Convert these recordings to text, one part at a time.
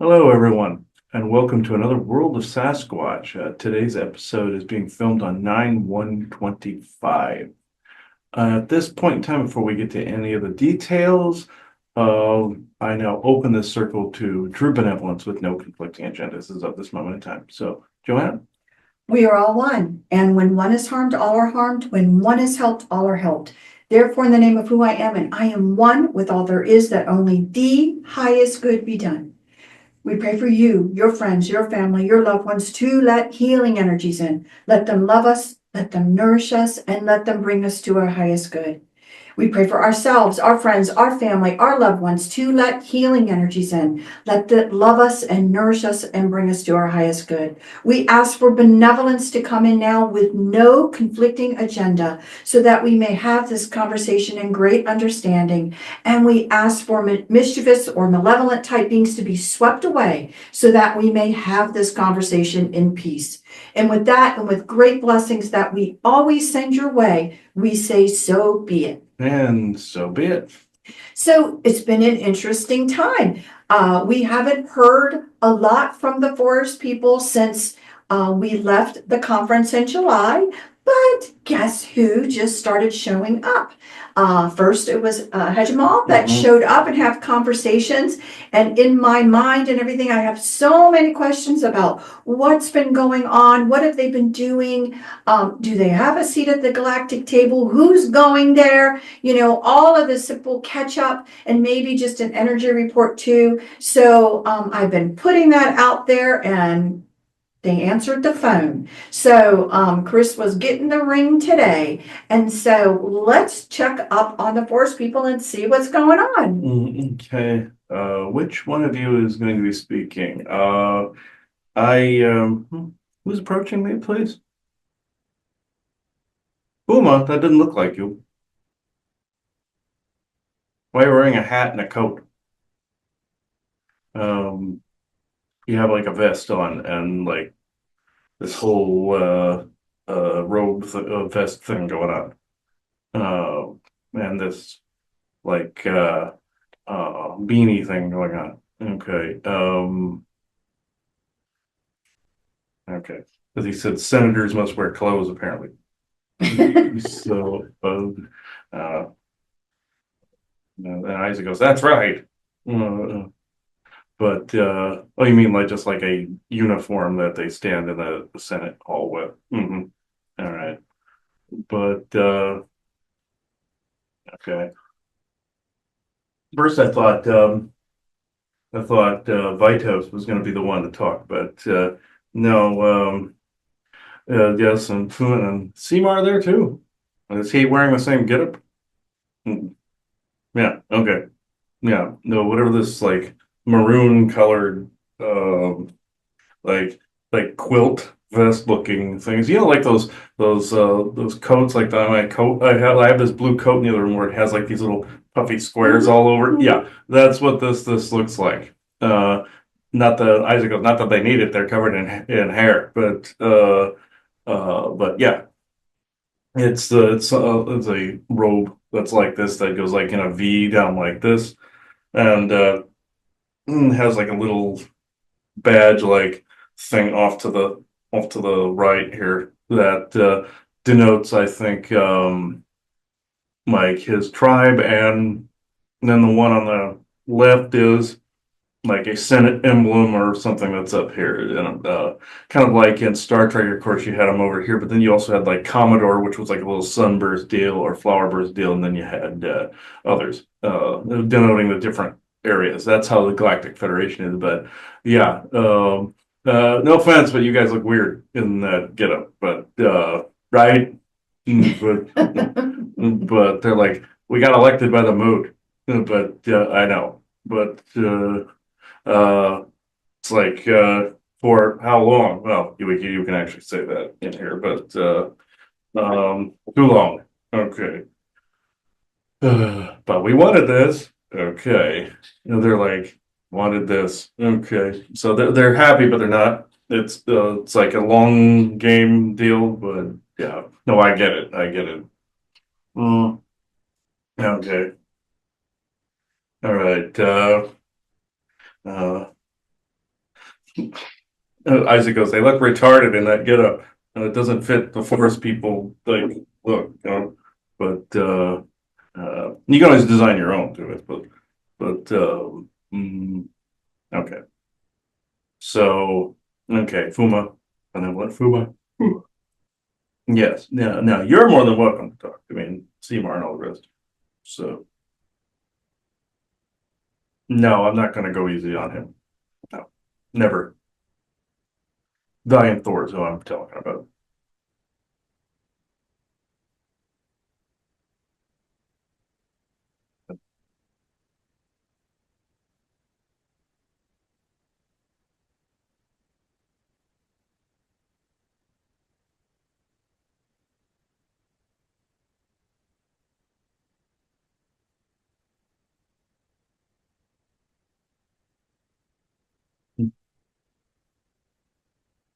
Hello, everyone, and welcome to another World of Sasquatch. Today's episode is being filmed on 9/1/25. At this point in time, before we get to any of the details, I now open this circle to true benevolence with no conflicting agendas as of this moment in time. So, Joanne? We are all one, and when one is harmed, all are harmed. When one is helped, all are helped. Therefore, in the name of who I am, and I am one with all there is, that only the highest good be done. We pray for you, your friends, your family, your loved ones to let healing energies in. Let them love us, let them nourish us, and let them bring us to our highest good. We pray for ourselves, our friends, our family, our loved ones to let healing energies in. Let them love us and nourish us and bring us to our highest good. We ask for benevolence to come in now with no conflicting agenda so that we may have this conversation in great understanding. And we ask for mischievous or malevolent type beings to be swept away so that we may have this conversation in peace. And with that, and with great blessings that we always send your way, we say, so be it. And so be it. So it's been an interesting time. We haven't heard a lot from the forest people since we left the conference in July, but guess who just started showing up? First, it was Hegemal that showed up and have conversations. And in my mind and everything, I have so many questions about what's been going on. What have they been doing? Do they have a seat at the Galactic table? Who's going there? You know, all of the simple catch up and maybe just an energy report too. So I've been putting that out there and they answered the phone. So Chris was getting the ring today. And so let's check up on the forest people and see what's going on. Okay. Which one of you is going to be speaking? Who's approaching me, please? Fuma, that didn't look like you. Why are you wearing a hat and a coat? Um, you have like a vest on and like this whole robe vest thing going on. And this like beanie thing going on. Okay. Okay. As he said, senators must wear clothes apparently. So and Isaac goes, "That's right." Uh, But oh, you mean like just like a uniform that they stand in the Senate hall with? All right. But okay. First, I thought Vitos was going to be the one to talk, but no. Yes, and Fuma and Semar there too. Is he wearing the same getup? Mm, Yeah. Okay. Yeah. No. Whatever this like maroon colored like quilt vest looking things. You know, like those coats. Like my coat, I have this blue coat in the other room where it has like these little puffy squares all over it. Yeah, that's what this looks like. Not that Isaac goes, not that they need it. They're covered in hair, but yeah, it's a robe that's like this that goes like in a V down like this, and has like a little badge like thing off to the right here that denotes, I think, like his tribe, and then the one on the left is like a Senate emblem or something that's up here, and kind of like in Star Trek. Of course, you had him over here, but then you also had like Commodore, which was like a little sunburst deal or flowerburst deal, and then you had others denoting the different areas. That's how the Galactic Federation is. But yeah, no offense, but you guys look weird in that getup. But right, but they're like, we got elected by the mood. But I know, but. It's like for how long? Well, you can actually say that in here, but too long. Okay. But we wanted this. Okay. You know, they're like wanted this. Okay. So they're happy, but they're not. It's like a long game deal, but yeah. No, I get it. I get it. Mm, okay. All right. Uh Isaac goes, they look retarded in that getup, and it doesn't fit the forest people like look, you know. But you can always design your own to it, but mm, okay. So okay, Fuma, and then what? Fuma. Whew. Yes. Now you're more than welcome to talk. I mean, Semar and all the rest. So no, I'm not going to go easy on him. No, never. Valiant Thor is who I'm talking about.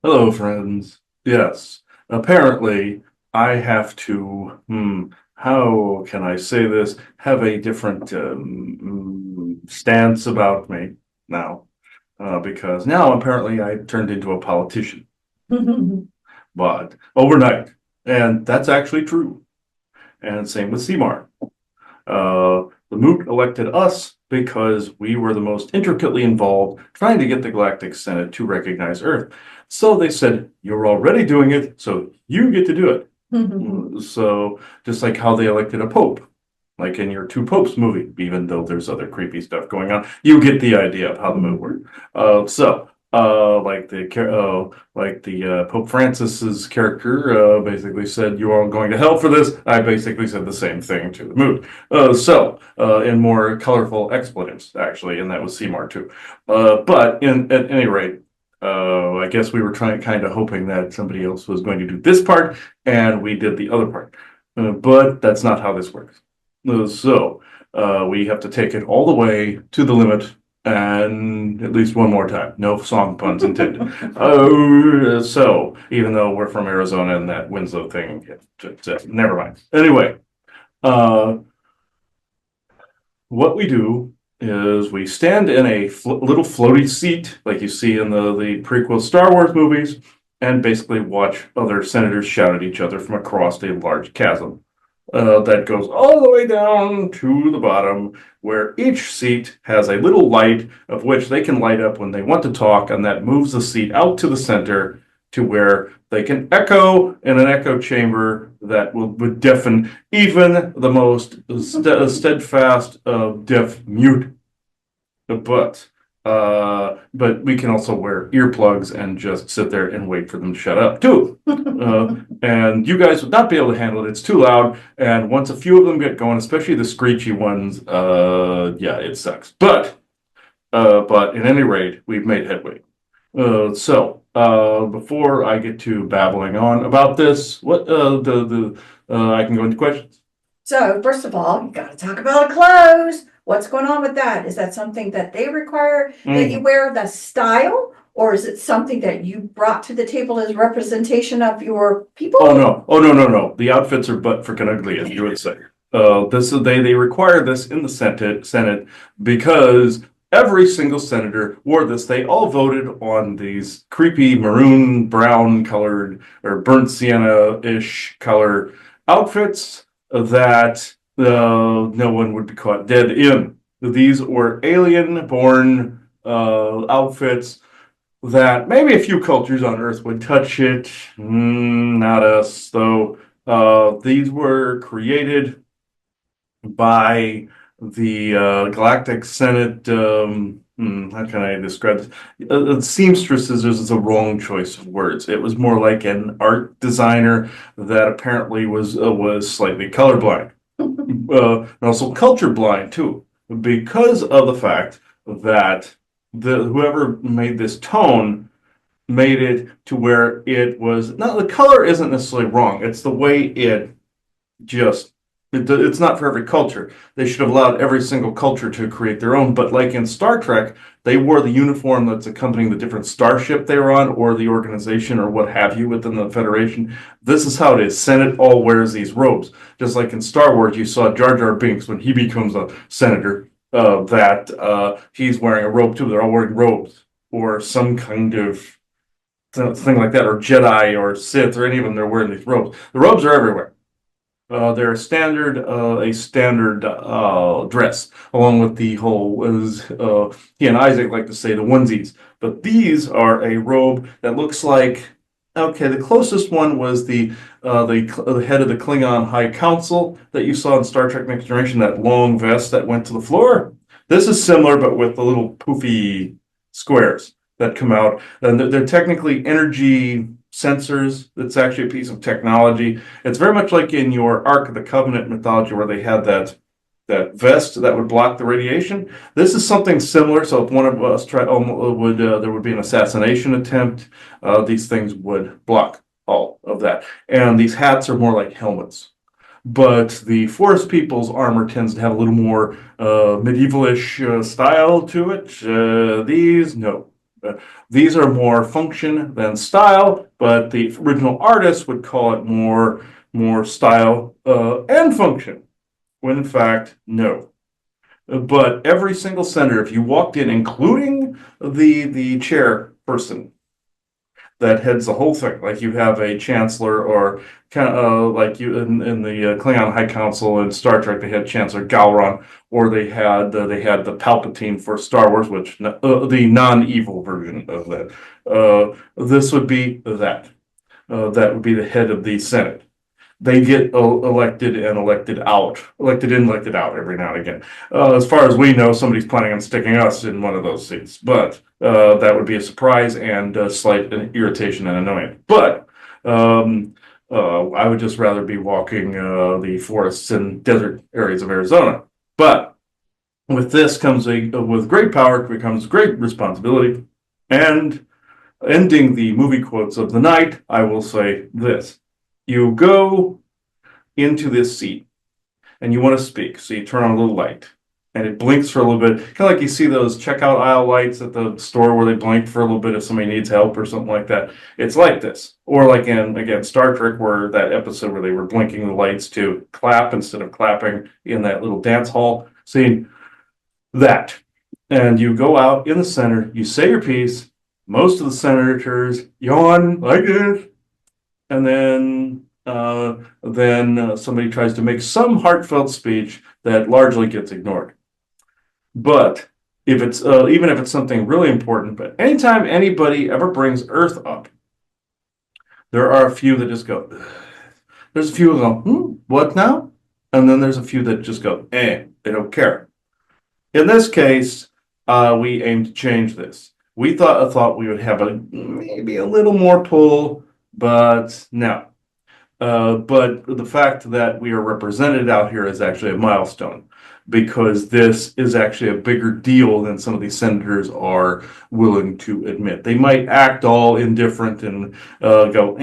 Hello, friends. Yes, apparently I have to, how can I say this? Have a different stance about me now, because now apparently I turned into a politician, but overnight, and that's actually true. And same with Semar. The Moot elected us because we were the most intricately involved trying to get the Galactic Senate to recognize Earth. So they said, you're already doing it, so you get to do it. So just like how they elected a pope, like in your Two Popes movie, even though there's other creepy stuff going on, you get the idea of how the Moot works. Like the Pope Francis's character basically said, "You are all going to hell for this." I basically said the same thing to the Moot. In more colorful expletives, actually, and that was Seymour too. At any rate, I guess we were kind of hoping that somebody else was going to do this part, and we did the other part. But that's not how this works. We have to take it all the way to the limit, and at least one more time. No song puns intended. Even though we're from Arizona and that Winslow thing, never mind. Anyway, uh, what we do is we stand in a little floaty seat, like you see in the prequel Star Wars movies, and basically watch other senators shout at each other from across a large chasm that goes all the way down to the bottom, where each seat has a little light of which they can light up when they want to talk, and that moves the seat out to the center to where they can echo in an echo chamber that would deafen even the most steadfast deaf mute. But we can also wear earplugs and just sit there and wait for them to shut up too. And you guys would not be able to handle it. It's too loud. And once a few of them get going, especially the screechy ones, yeah, it sucks. But at any rate, we've made headway. Before I get to babbling on about this, I can go into questions. So first of all, you gotta talk about clothes. What's going on with that? Is that something that they require that you wear, the style? Or is it something that you brought to the table as representation of your people? Oh no. The outfits are butt freaking ugly, as you would say. They require this in the Senate because every single senator wore this. They all voted on these creepy maroon brown colored or burnt sienna-ish color outfits that no one would be caught dead in. These were alien-born outfits that maybe a few cultures on Earth would touch it. Not us, though. These were created by the Galactic Senate. How can I describe this? Seamstresses is a wrong choice of words. It was more like an art designer that apparently was slightly colorblind, and also culture blind too, because of the fact that whoever made this tone made it to where it was not the color isn't necessarily wrong. It's the way just it's not for every culture. They should have allowed every single culture to create their own. But like in Star Trek, they wore the uniform that's accompanying the different starship they were on, or the organization, or what have you within the Federation. This is how it is. Senate all wears these robes. Just like in Star Wars, you saw Jar Jar Binks when he becomes a senator. He's wearing a robe too. They're all wearing robes. or some kind of thing like that, or Jedi or Sith or any of them. They're wearing these robes. The robes are everywhere. They're a standard dress, along with the whole, as he and Isaac like to say, the onesies. But these are a robe that looks like, okay, the closest one was the head of the Klingon High Council that you saw in Star Trek Next Generation, that long vest that went to the floor. This is similar, but with the little poofy squares that come out. And they're technically energy sensors. It's actually a piece of technology. It's very much like in your Ark of the Covenant mythology, where they had that vest that would block the radiation. This is something similar. So if one of us there would be an assassination attempt, these things would block all of that. And these hats are more like helmets. But the forest people's armor tends to have a little more medievalish style to it. These, no. These are more function than style, but the original artist would call it more style and function, when in fact, no. But every single senator, if you walked in, including the chairperson that heads the whole thing, like you have a chancellor, or kind of like you in the Klingon High Council in Star Trek, they had Chancellor Gowron, or they had the Palpatine for Star Wars, which the non-evil version of that. This would be that. That would be the head of the Senate. They get elected and elected out, elected in, elected out every now and again. As far as we know, somebody's planning on sticking us in one of those seats, but that would be a surprise and a slight irritation and annoyance. But I would just rather be walking the forests and desert areas of Arizona. But with this comes with great power becomes great responsibility. And ending the movie quotes of the night, I will say this. You go into this seat and you want to speak. So you turn on a little light and it blinks for a little bit. Kind of like you see those checkout aisle lights at the store where they blink for a little bit if somebody needs help or something like that. It's like this. Or like in, again, Star Trek, where that episode where they were blinking the lights to clap instead of clapping in that little dance hall scene. That. And you go out in the center, you say your piece. Most of the senators yawn like this. And then somebody tries to make some heartfelt speech that largely gets ignored. But if it's even if it's something really important, but anytime anybody ever brings Earth up, there are a few that just go. There's a few that go, what now? And then there's a few that just go, they don't care. In this case, we aim to change this. We thought we would have maybe a little more pull, but no. But the fact that we are represented out here is actually a milestone, because this is actually a bigger deal than some of these senators are willing to admit. They might act all indifferent and go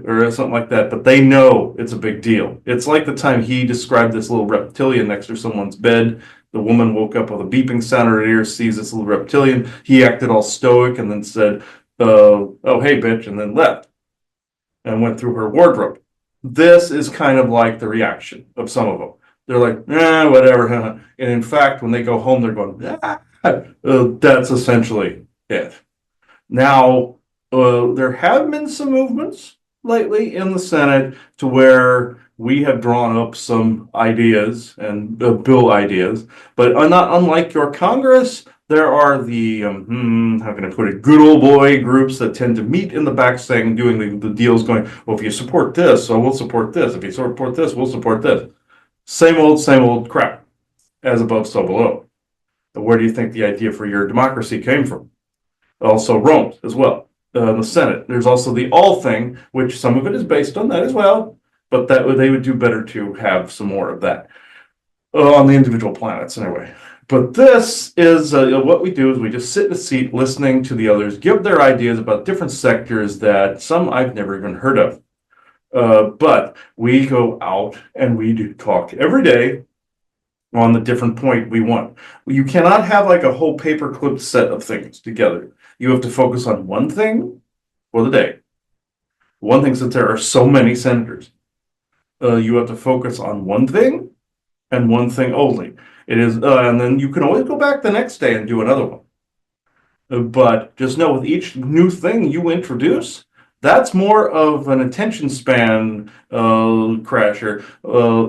or something like that, but they know it's a big deal. It's like the time he described this little reptilian next to someone's bed. The woman woke up with a beeping sound in her ear, sees this little reptilian. He acted all stoic and then said, oh, hey, bitch, and then left and went through her wardrobe. This is kind of like the reaction of some of them. They're like, whatever. And in fact, when they go home, they're going, that's essentially it. Now, there have been some movements lately in the Senate to where we have drawn up some ideas and bill ideas, but not unlike your Congress, there are the, how can I put it, good old boy groups that tend to meet in the back saying, doing the deals going, well, if you support this, so we'll support this. If you support this, we'll support this. Same old crap, as above, so below. Where do you think the idea for your democracy came from? Also Rome as well, the Senate. There's also the all thing, which some of it is based on that as well, but that they would do better to have some more of that on the individual planets anyway. But this is what we do is we just sit in a seat listening to the others give their ideas about different sectors that some I've never even heard of. But we go out and we do talk every day on the different point we want. You cannot have like a whole paper-clipped set of things together. You have to focus on one thing for the day. One thing, since there are so many senators, you have to focus on one thing and one thing only. It is, and then you can always go back the next day and do another one. But just know with each new thing you introduce, that's more of an attention span crasher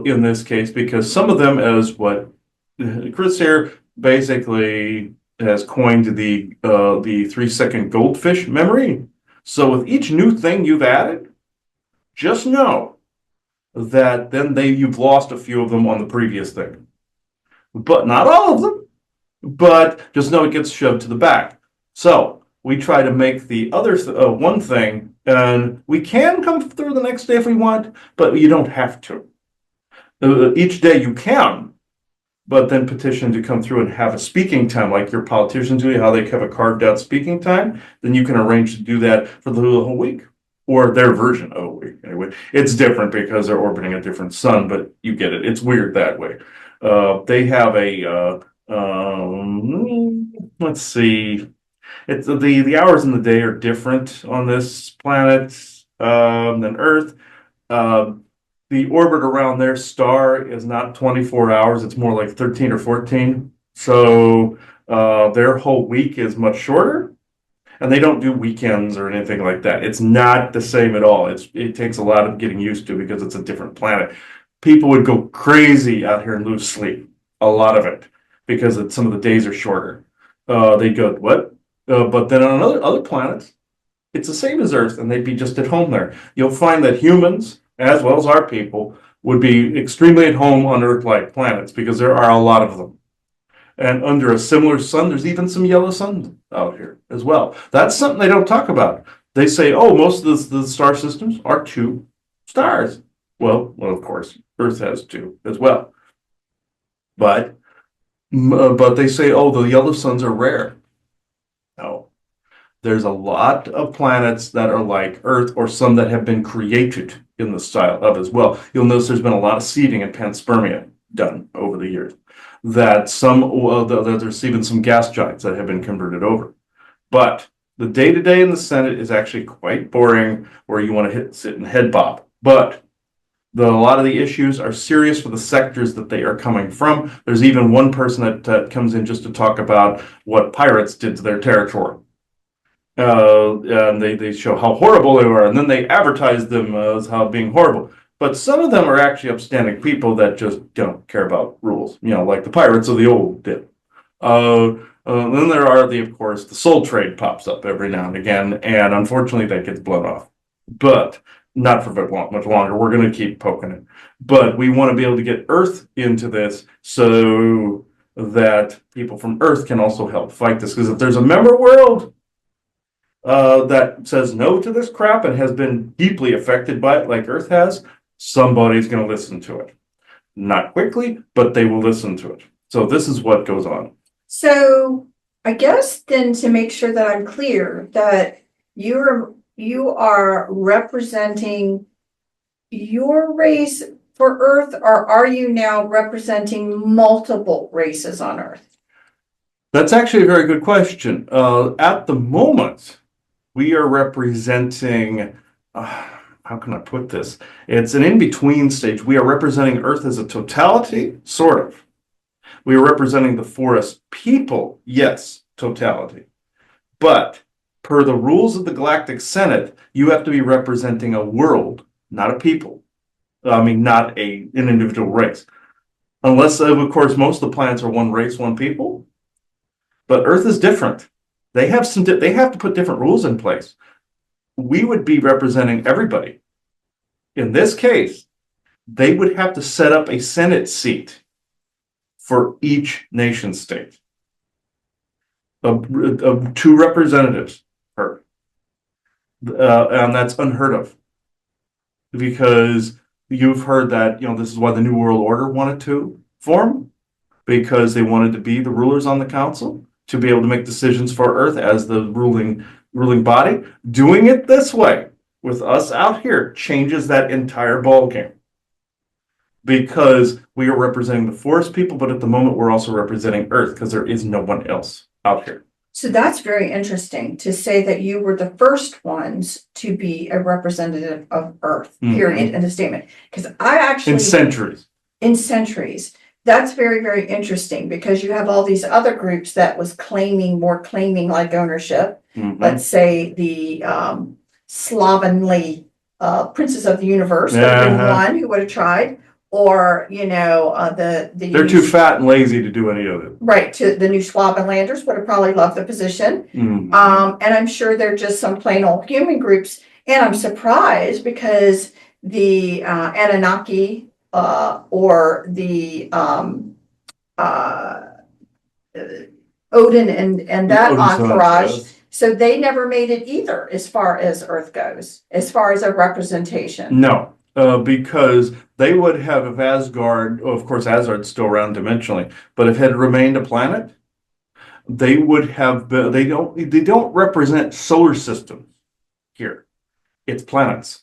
in this case, because some of them, as what Chris here basically has coined the 3 second goldfish memory. So with each new thing you've added, just know that then you've lost a few of them on the previous thing, but not all of them. But just know it gets shoved to the back. So we try to make the other one thing, and we can come through the next day if we want, but you don't have to. Each day you can, but then petition to come through and have a speaking time like your politicians do, how they have a carved out speaking time, then you can arrange to do that for the whole week. Or their version of a week. Anyway, it's different because they're orbiting a different sun, but you get it. It's weird that way. They have let's see. It's the hours in the day are different on this planet than Earth. Uh, the orbit around their star is not 24 hours, it's more like 13 or 14. So their whole week is much shorter. And they don't do weekends or anything like that. It's not the same at all. It takes a lot of getting used to because it's a different planet. People would go crazy out here and lose sleep, a lot of it, because some of the days are shorter. They go, what? But then on other planets, it's the same as Earth, and they'd be just at home there. You'll find that humans, as well as our people, would be extremely at home on Earth-like planets because there are a lot of them. And under a similar sun, there's even some yellow suns out here as well. That's something they don't talk about. They say, oh, most of the star systems are 2 stars. Well, of course, Earth has 2 as well. But they say, oh, the yellow suns are rare. No, there's a lot of planets that are like Earth or some that have been created in the style of as well. You'll notice there's been a lot of seeding and panspermia done over the years. That there's even some gas giants that have been converted over. But the day-to-day in the Senate is actually quite boring where you want to sit and head bob. But a lot of the issues are serious for the sectors that they are coming from. There's even one person that comes in just to talk about what pirates did to their territory. And they show how horrible they were, and then they advertise them as how being horrible. But some of them are actually upstanding people that just don't care about rules, like the pirates of the old did. Then there are of course, the soul trade pops up every now and again, and unfortunately that gets blown off. But not for much longer. We're going to keep poking it. But we want to be able to get Earth into this so that people from Earth can also help fight this. Because if there's a member world that says no to this crap and has been deeply affected by it like Earth has, somebody's going to listen to it. Not quickly, but they will listen to it. So this is what goes on. So I guess then to make sure that I'm clear that you are representing your race for Earth, or are you now representing multiple races on Earth? That's actually a very good question. At the moment, we are representing, how can I put this? It's an in-between stage. We are representing Earth as a totality, sort of. We are representing the forest people, yes, totality. But per the rules of the Galactic Senate, you have to be representing a world, not a people. I mean, not an individual race. Unless, of course, most of the planets are one race, one people. But Earth is different. They have to put different rules in place. We would be representing everybody. In this case, they would have to set up a Senate seat for each nation state of 2 representatives per. And that's unheard of. Because you've heard that, this is why the New World Order wanted to form, because they wanted to be the rulers on the council, to be able to make decisions for Earth as the ruling body. Doing it this way, with us out here, changes that entire ballgame. Because we are representing the forest people, but at the moment we're also representing Earth, because there is no one else out here. So that's very interesting to say that you were the first ones to be a representative of Earth, period, in the statement. Because I actually... In centuries. That's very, very interesting because you have all these other groups that was claiming like ownership. Mhm. Let's say the slovenly princes of the universe would have been one who would have tried, or They're too fat and lazy to do any of it. right, to the new Schwabenlanders would have probably loved the position. Mhm. And I'm sure they're just some plain old human groups. And I'm surprised because the Anunnaki or the uh, Odin and that Odin's sons, entourage, yes. so they never made it either as far as Earth goes, as far as a representation. No, because they would have, if Asgard, of course, Asgard's still around dimensionally, but if it had remained a planet, they would have been, they don't represent solar systems here. It's planets.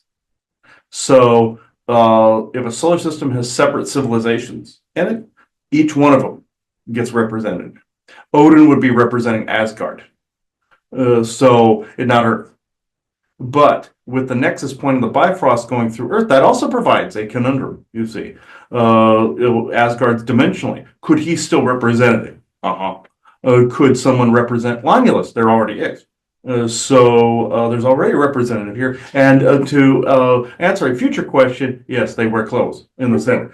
So if a solar system has separate civilizations in it, each one of them gets represented. Odin would be representing Asgard. So not Earth. But with the nexus point of the Bifrost going through Earth, that also provides a conundrum, you see. Asgard's dimensionally. Could he still represent it? Uh-huh. Could someone represent Romulus? There already is. So there's already a representative here. And to answer a future question, yes, they wear clothes in the center.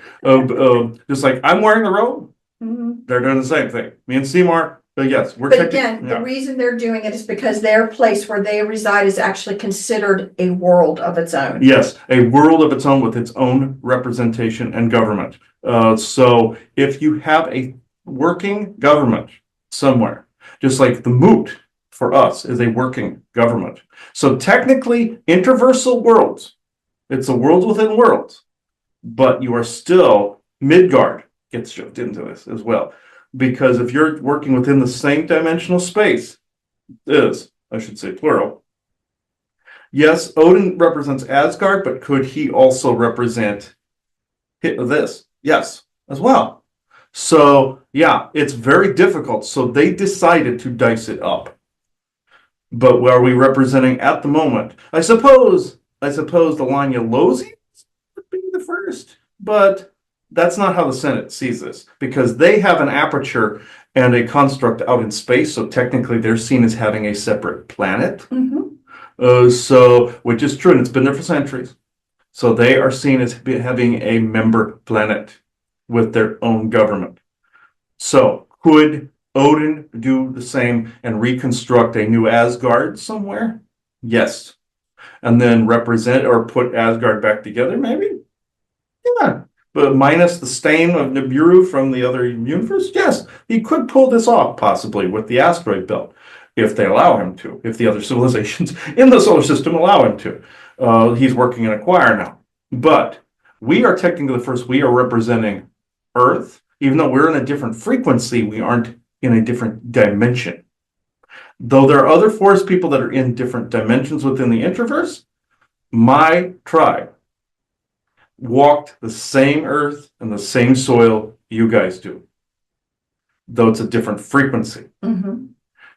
Just like I'm wearing the robe, they're doing the same thing. Me and Semar, yes, we're But checking. again, the reason they're doing it is because their place where they reside is actually considered a world of its own. Yes, a world of its own with its own representation and government. So if you have a working government somewhere, just like the moot for us is a working government. So technically, interversal worlds, it's a world within worlds, but you are still, Midgard gets shoved into this as well. Because if you're working within the same dimensional space, I should say plural. Yes, Odin represents Asgard, but could he also represent this? Yes, as well. So, yeah, it's very difficult. So they decided to dice it up. But what are we representing at the moment? I suppose the Lanya Losians would be the first, but that's not how the Senate sees this because they have an aperture and a construct out in space. So technically, they're seen as having a separate planet. So, which is true, and it's been there for centuries. So they are seen as having a member planet with their own government. So could Odin do the same and reconstruct a new Asgard somewhere? Yes. And then represent or put Asgard back together, maybe? Yeah. But minus the stain of Nibiru from the other universe? Yes. He could pull this off, possibly, with the asteroid belt, if they allow him to, if the other civilizations in the solar system allow him to. He's working in a choir now. But we are technically the first, we are representing Earth. Even though we're in a different frequency, we aren't in a different dimension. Though there are other forest people that are in different dimensions within the introverse, my tribe walked the same earth and the same soil you guys do, though it's a different frequency.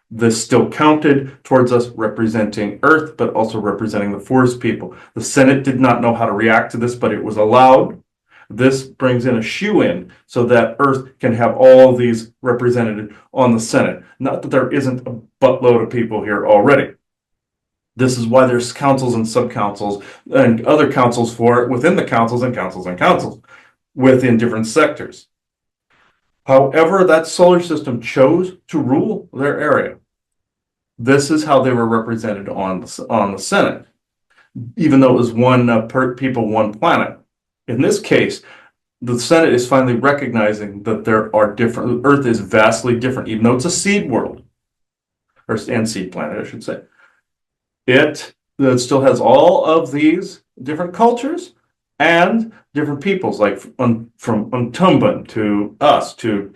This still counted towards us representing Earth, but also representing the forest people. The Senate did not know how to react to this, but it was allowed. This brings in a shoe-in so that Earth can have all these represented on the Senate. Not that there isn't a buttload of people here already. This is why there's councils and sub-councils and other councils for it within the councils and councils and councils within different sectors. However, that solar system chose to rule their area. This is how they were represented on the Senate, even though it was one people, one planet. In this case, the Senate is finally recognizing that there are different. Earth is vastly different, even though it's a seed world, and seed planet, I should say. It still has all of these different cultures and different peoples, like from Untumban to us to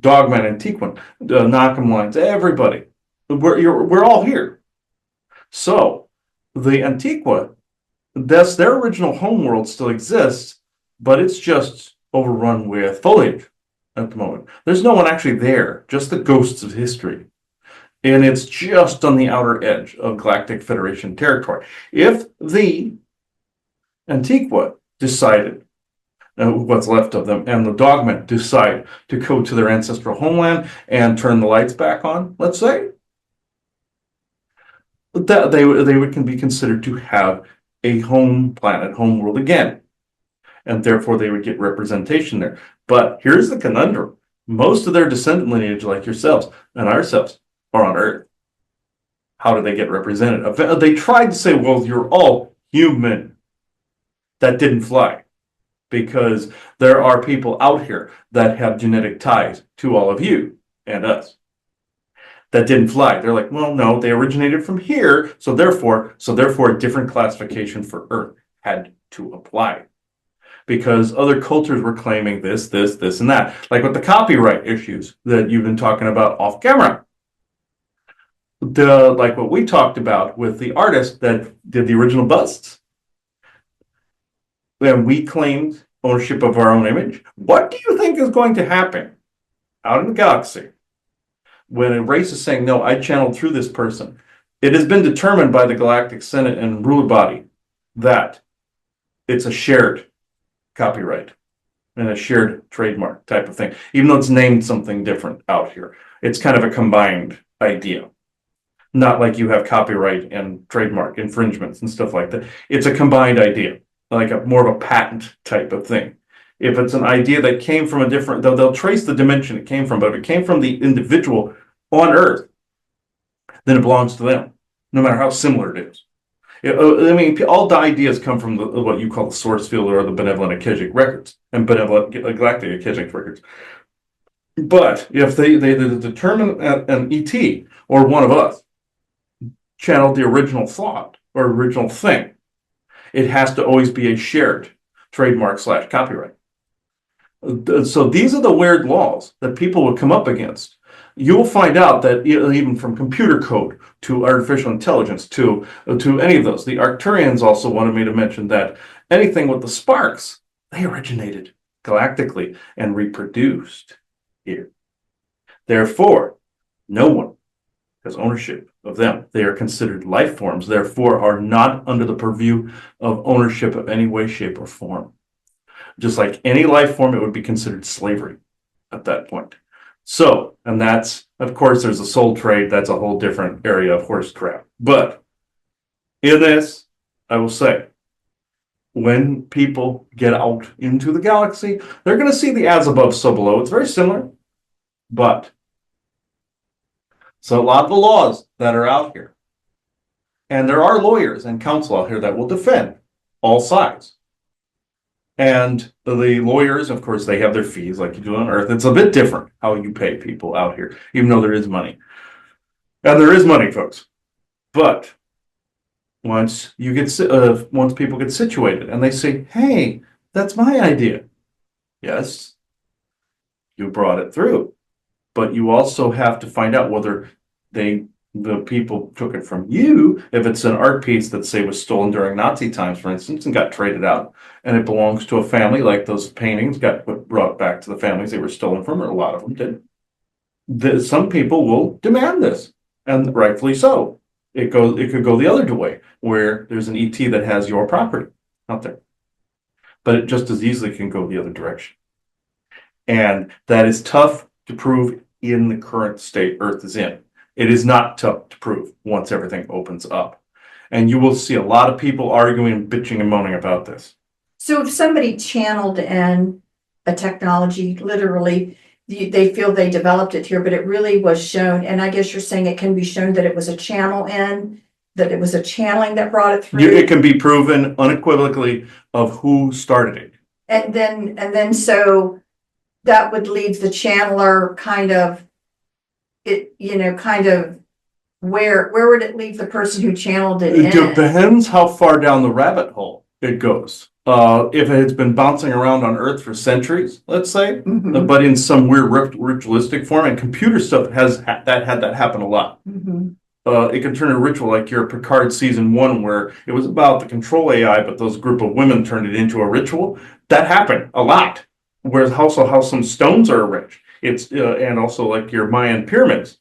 Dogman and Tequan, Nakam lines, everybody. We're all here. So the Antiqua, that's their original homeworld still exists, but it's just overrun with foliage at the moment. There's no one actually there, just the ghosts of history. And it's just on the outer edge of Galactic Federation territory. If the Antiqua decided what's left of them, and the dogmen decide to go to their ancestral homeland and turn the lights back on, let's say, that they would can be considered to have a home planet, home world again, and therefore they would get representation there. But here's the conundrum: most of their descendant lineage, like yourselves and ourselves, are on Earth. How do they get represented? They tried to say, well, you're all human. That didn't fly, because there are people out here that have genetic ties to all of you and us. That didn't fly. They're like, well, no, they originated from here, so therefore, a different classification for Earth had to apply, because other cultures were claiming this, and that, like with the copyright issues that you've been talking about off camera. Like what we talked about with the artist that did the original busts. When we claimed ownership of our own image, what do you think is going to happen out in the galaxy when a race is saying, no, I channeled through this person? It has been determined by the Galactic Senate and ruler body that it's a shared copyright and a shared trademark type of thing, even though it's named something different out here. It's kind of a combined idea. Not like you have copyright and trademark infringements and stuff like that. It's a combined idea, like more of a patent type of thing. If it's an idea that came from a different, they'll trace the dimension it came from, but if it came from the individual on Earth, then it belongs to them, no matter how similar it is. I mean, all the ideas come from what you call the source field or the benevolent Akashic records and benevolent galactic Akashic records. But if they determine an ET or one of us channeled the original thought or original thing, it has to always be a shared trademark / copyright. So these are the weird laws that people will come up against. You will find out that even from computer code to artificial intelligence to any of those, the Arcturians also wanted me to mention that anything with the sparks, they originated galactically and reproduced here. Therefore, no one has ownership of them. They are considered life forms, therefore are not under the purview of ownership of any way, shape, or form. Just like any life form, it would be considered slavery at that point. So, and that's, of course, there's a soul trade. That's a whole different area of horse crap. But in this, I will say, when people get out into the galaxy, they're going to see the as above, so below. It's very similar, but so a lot of the laws that are out here, and there are lawyers and counsel out here that will defend all sides. And the lawyers, of course, they have their fees like you do on Earth. It's a bit different how you pay people out here, even though there is money. And there is money, folks. But once people get situated and they say, hey, that's my idea. Yes, you brought it through. But you also have to find out whether the people took it from you. If it's an art piece that, say, was stolen during Nazi times, for instance, and got traded out, and it belongs to a family, like those paintings got brought back to the families they were stolen from, or a lot of them did. Some people will demand this, and rightfully so. It could go the other way, where there's an ET that has your property out there. But it just as easily can go the other direction. And that is tough to prove in the current state Earth is in. It is not tough to prove once everything opens up. And you will see a lot of people arguing, bitching, and moaning about this. So if somebody channeled in a technology, literally, they feel they developed it here, but it really was shown, and I guess you're saying it can be shown that it was a channel in, that it was a channeling that brought it through? It can be proven unequivocally of who started it. And then so that would leave the channeler kind of, where would it leave the person who channeled it in? It depends how far down the rabbit hole it goes. If it has been bouncing around on Earth for centuries, let's say, but in some weird ritualistic form, and computer stuff had that happen a lot. It can turn a ritual, like your Picard season 1, where it was about the control AI, but those group of women turned it into a ritual. That happened a lot. Whereas also how some stones are arranged. It's and also like your Mayan pyramids.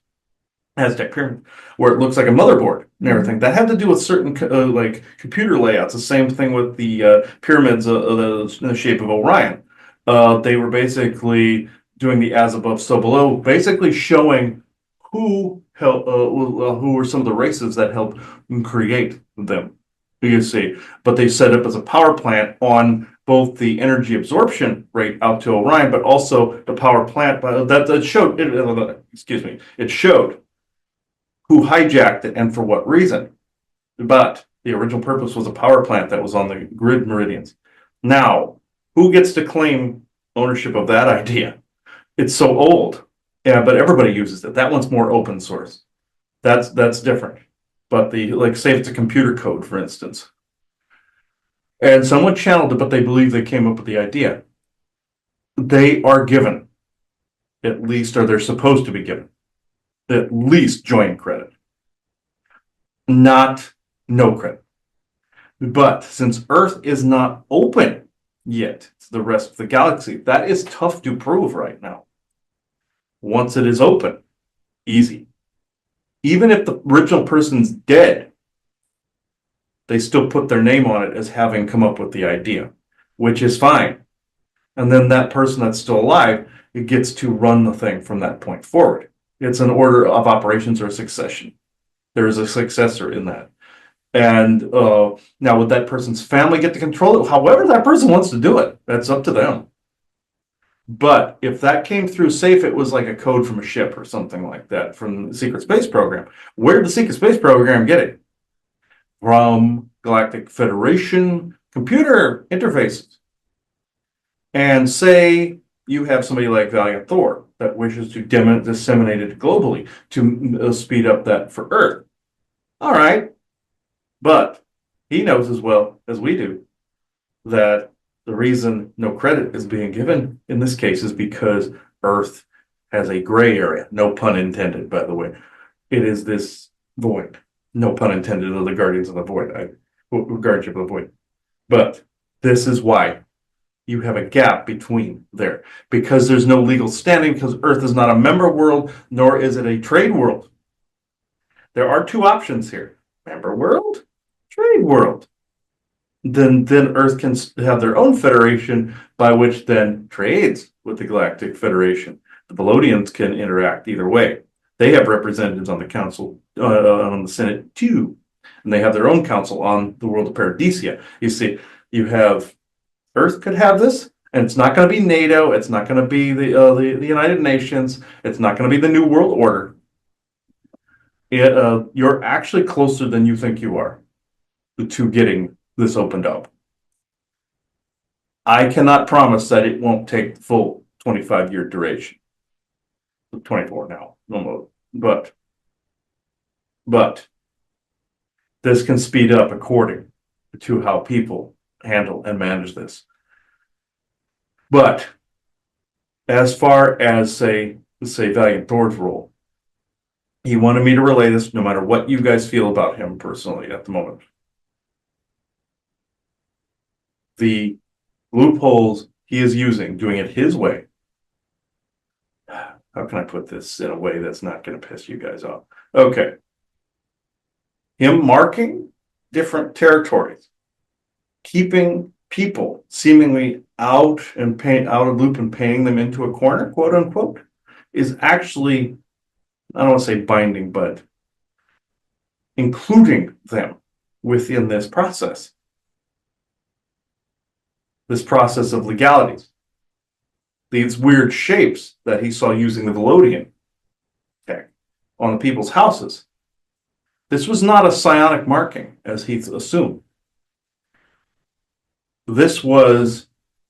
Aztec pyramid, where it looks like a motherboard and everything. That had to do with certain like computer layouts. The same thing with the pyramids in the shape of Orion. They were basically doing the as above, so below, basically showing who were some of the races that helped create them. You see, but they set up as a power plant on both the energy absorption rate out to Orion, but also the power plant that showed. Excuse me, it showed who hijacked it and for what reason. But the original purpose was a power plant that was on the grid meridians. Now, who gets to claim ownership of that idea? It's so old. Yeah, but everybody uses it. That one's more open source. That's different. But the like say it's a computer code, for instance. And someone channeled it, but they believe they came up with the idea. They are given, at least, or they're supposed to be given, at least joint credit, not no credit. But since Earth is not open yet to the rest of the galaxy, that is tough to prove right now. Once it is open, easy. Even if the original person's dead, they still put their name on it as having come up with the idea, which is fine. And then that person that's still alive, it gets to run the thing from that point forward. It's an order of operations or a succession. There is a successor in that. And now, would that person's family get to control it? However, that person wants to do it, that's up to them. But if that came through, say if it was like a code from a ship or something like that from the Secret Space Program, where did the Secret Space Program get it? From Galactic Federation computer interfaces. And say you have somebody like Valiant Thor that wishes to disseminate it globally to speed up that for Earth. All right. But he knows as well as we do that the reason no credit is being given in this case is because Earth has a gray area. No pun intended, by the way. It is this void. No pun intended of the Guardians of the Void. Guardianship of the Void. But this is why you have a gap between there. Because there's no legal standing, because Earth is not a member world, nor is it a trade world. There are two options here. Member world, trade world. Then Earth can have their own federation by which then trades with the Galactic Federation. The Velodians can interact either way. They have representatives on the council, on the Senate too, and they have their own council on the world of Paradisia. You see, you have Earth could have this, and it's not going to be NATO. It's not going to be the United Nations. It's not going to be the New World Order. You're actually closer than you think you are to getting this opened up. I cannot promise that it won't take the full 25-year duration. 24 now, almost. But this can speed up according to how people handle and manage this. But as far as say Valiant Thor's role, he wanted me to relay this no matter what you guys feel about him personally at the moment. The loopholes he is using, doing it his way. How can I put this in a way that's not going to piss you guys off? Okay. Him marking different territories, keeping people seemingly out of loop and painting them into a corner, quote unquote, is actually, I don't want to say binding, but including them within this process of legalities. These weird shapes that he saw using the Velodian tech on the people's houses. This was not a psionic marking, as he assumed. This was,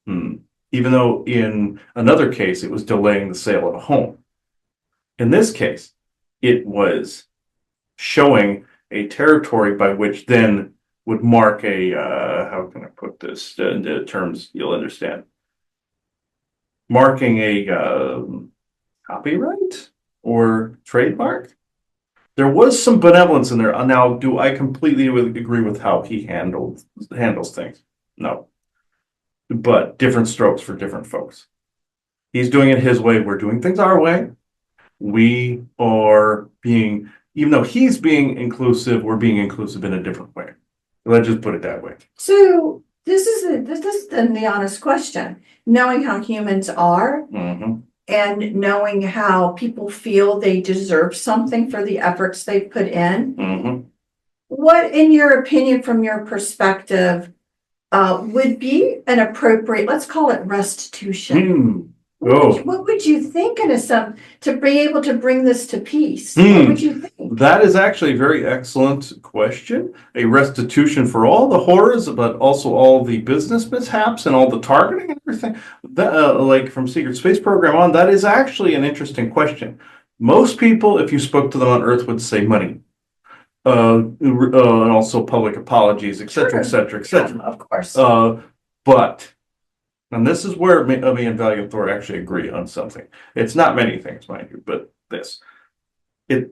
even though in another case it was delaying the sale of a home. In this case, it was showing a territory by which then would mark a, how can I put this into terms you'll understand? Marking a copyright or trademark. There was some benevolence in there. Now, do I completely agree with how he handles things? No. But different strokes for different folks. He's doing it his way. We're doing things our way. we are being, even though he's being inclusive, we're being inclusive in a different way. Let's just put it that way. So this is then the honest question. Knowing how humans are Mm-hmm. and knowing how people feel they deserve something for the efforts they put in, Mm-hmm. what, in your opinion, from your perspective, would be an appropriate, let's call it restitution? Mm. Oh. What would you think in a some to be able to bring this to peace? What would you think? That is actually a very excellent question. A restitution for all the horrors, but also all the business mishaps and all the targeting and everything. That, like from Secret Space Program on, that is actually an interesting question. Most people, if you spoke to them on Earth, would say money, and also public apologies, etc., etc., etc. Of course. But and this is where me and Valiant Thor actually agree on something. It's not many things, mind you, but this. It's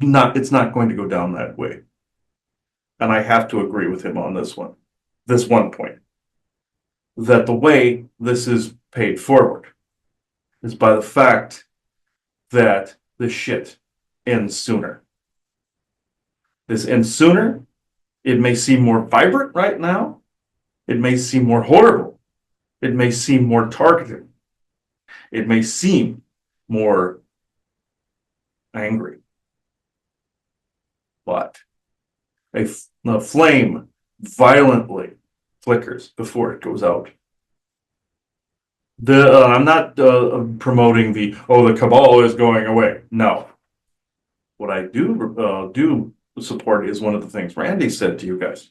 not going to go down that way. And I have to agree with him on this one. This one point. That the way this is paid forward is by the fact that this shit ends sooner. This ends sooner. It may seem more vibrant right now. It may seem more horrible. It may seem more targeted. It may seem more angry. But a flame violently flickers before it goes out. I'm not promoting the cabal is going away. No, what I do support is one of the things Randy said to you guys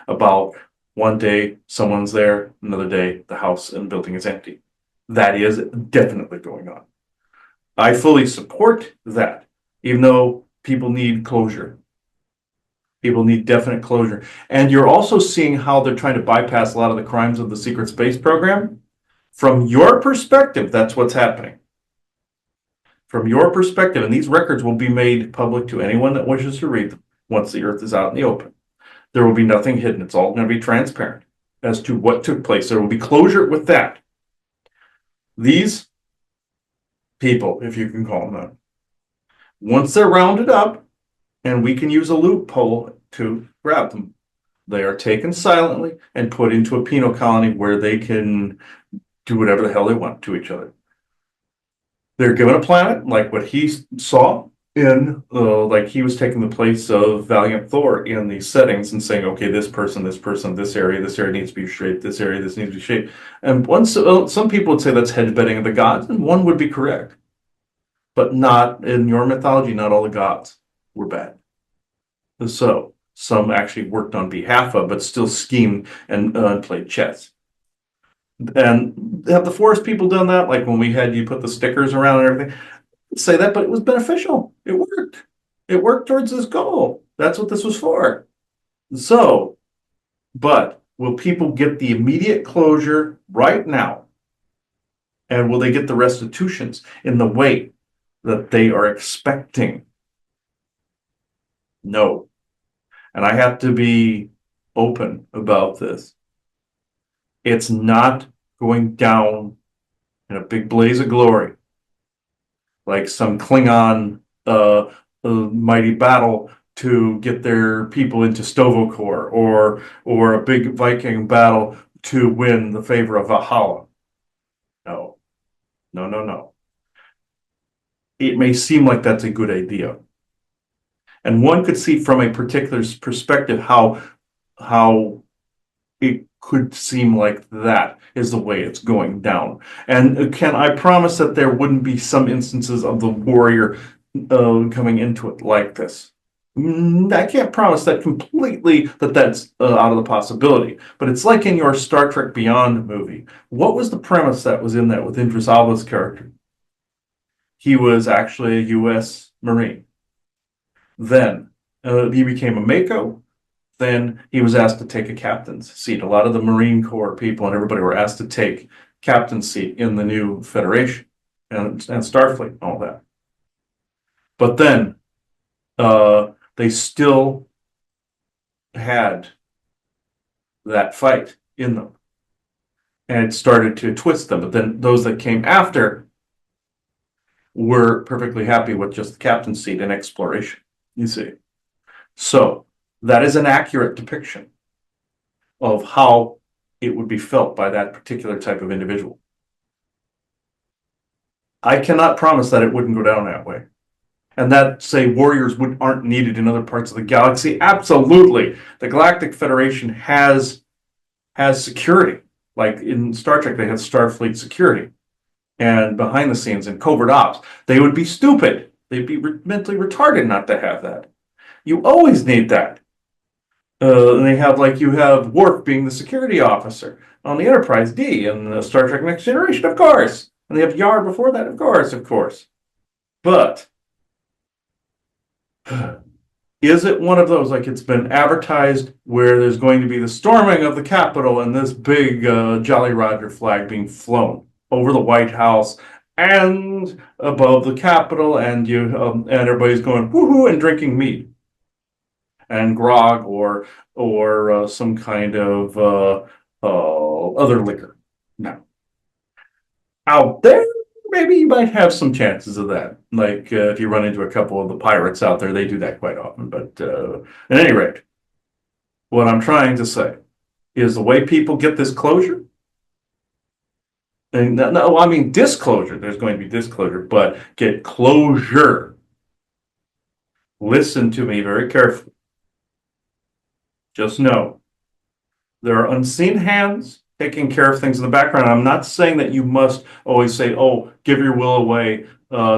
about one day someone's there, another day the house and building is empty. That is definitely going on. I fully support that, even though people need closure. People need definite closure. And you're also seeing how they're trying to bypass a lot of the crimes of the secret space program. From your perspective, that's what's happening. From your perspective, and these records will be made public to anyone that wishes to read them once the Earth is out in the open. There will be nothing hidden. It's all going to be transparent as to what took place. There will be closure with that. These people, if you can call them that, once they're rounded up, and we can use a loophole to grab them, they are taken silently and put into a penal colony where they can do whatever the hell they want to each other. They're given a planet like what he saw in, like he was taking the place of Valiant Thor in these settings and saying, okay, this person, this area needs to be shaped, this area, this needs to be shaped. And once some people would say that's headbetting of the gods, and one would be correct. But not in your mythology, not all the gods were bad. So some actually worked on behalf of, but still schemed and played chess. And have the forest people done that? Like when we had you put the stickers around and everything? I'd say that, but it was beneficial. It worked. It worked towards this goal. That's what this was for. So, but will people get the immediate closure right now? And will they get the restitutions in the way that they are expecting? No. And I have to be open about this. It's not going down in a big blaze of glory like some Klingon mighty battle to get their people into Stovokor, or a big Viking battle to win the favor of Valhalla. No, no, no, no. It may seem like that's a good idea. And one could see from a particular perspective how it could seem like that is the way it's going down. And can I promise that there wouldn't be some instances of the warrior coming into it like this? I can't promise that completely that's out of the possibility. But it's like in your Star Trek Beyond movie. What was the premise that was in that with Idris Elba's character? He was actually a U.S. Marine. Then he became a Mako. Then he was asked to take a captain's seat. A lot of the Marine Corps people and everybody were asked to take captain's seat in the new Federation and Starfleet and all that. But then they still had that fight in them. And it started to twist them. But then those that came after we're perfectly happy with just the captain's seat and exploration, you see. So that is an accurate depiction of how it would be felt by that particular type of individual. I cannot promise that it wouldn't go down that way. And that, say, warriors aren't needed in other parts of the galaxy. Absolutely. The Galactic Federation has security. Like in Star Trek, they have Starfleet security. And behind the scenes in covert ops, they would be stupid. They'd be mentally retarded not to have that. You always need that. And they have, like, you have Worf being the security officer on the Enterprise D and Star Trek Next Generation, of course. And they have Yar before that, of course, of course. But is it one of those, like it's been advertised, where there's going to be the storming of the Capitol and this big Jolly Roger flag being flown over the White House and above the Capitol, and and everybody's going woohoo and drinking mead and grog or some kind of other liquor? No. Out there, maybe you might have some chances of that. Like if you run into a couple of the pirates out there, they do that quite often. But at any rate, what I'm trying to say is the way people get this closure. And no, I mean disclosure. There's going to be disclosure, but get closure. Listen to me very carefully. Just know there are unseen hands taking care of things in the background. I'm not saying that you must always say, oh, give your will away,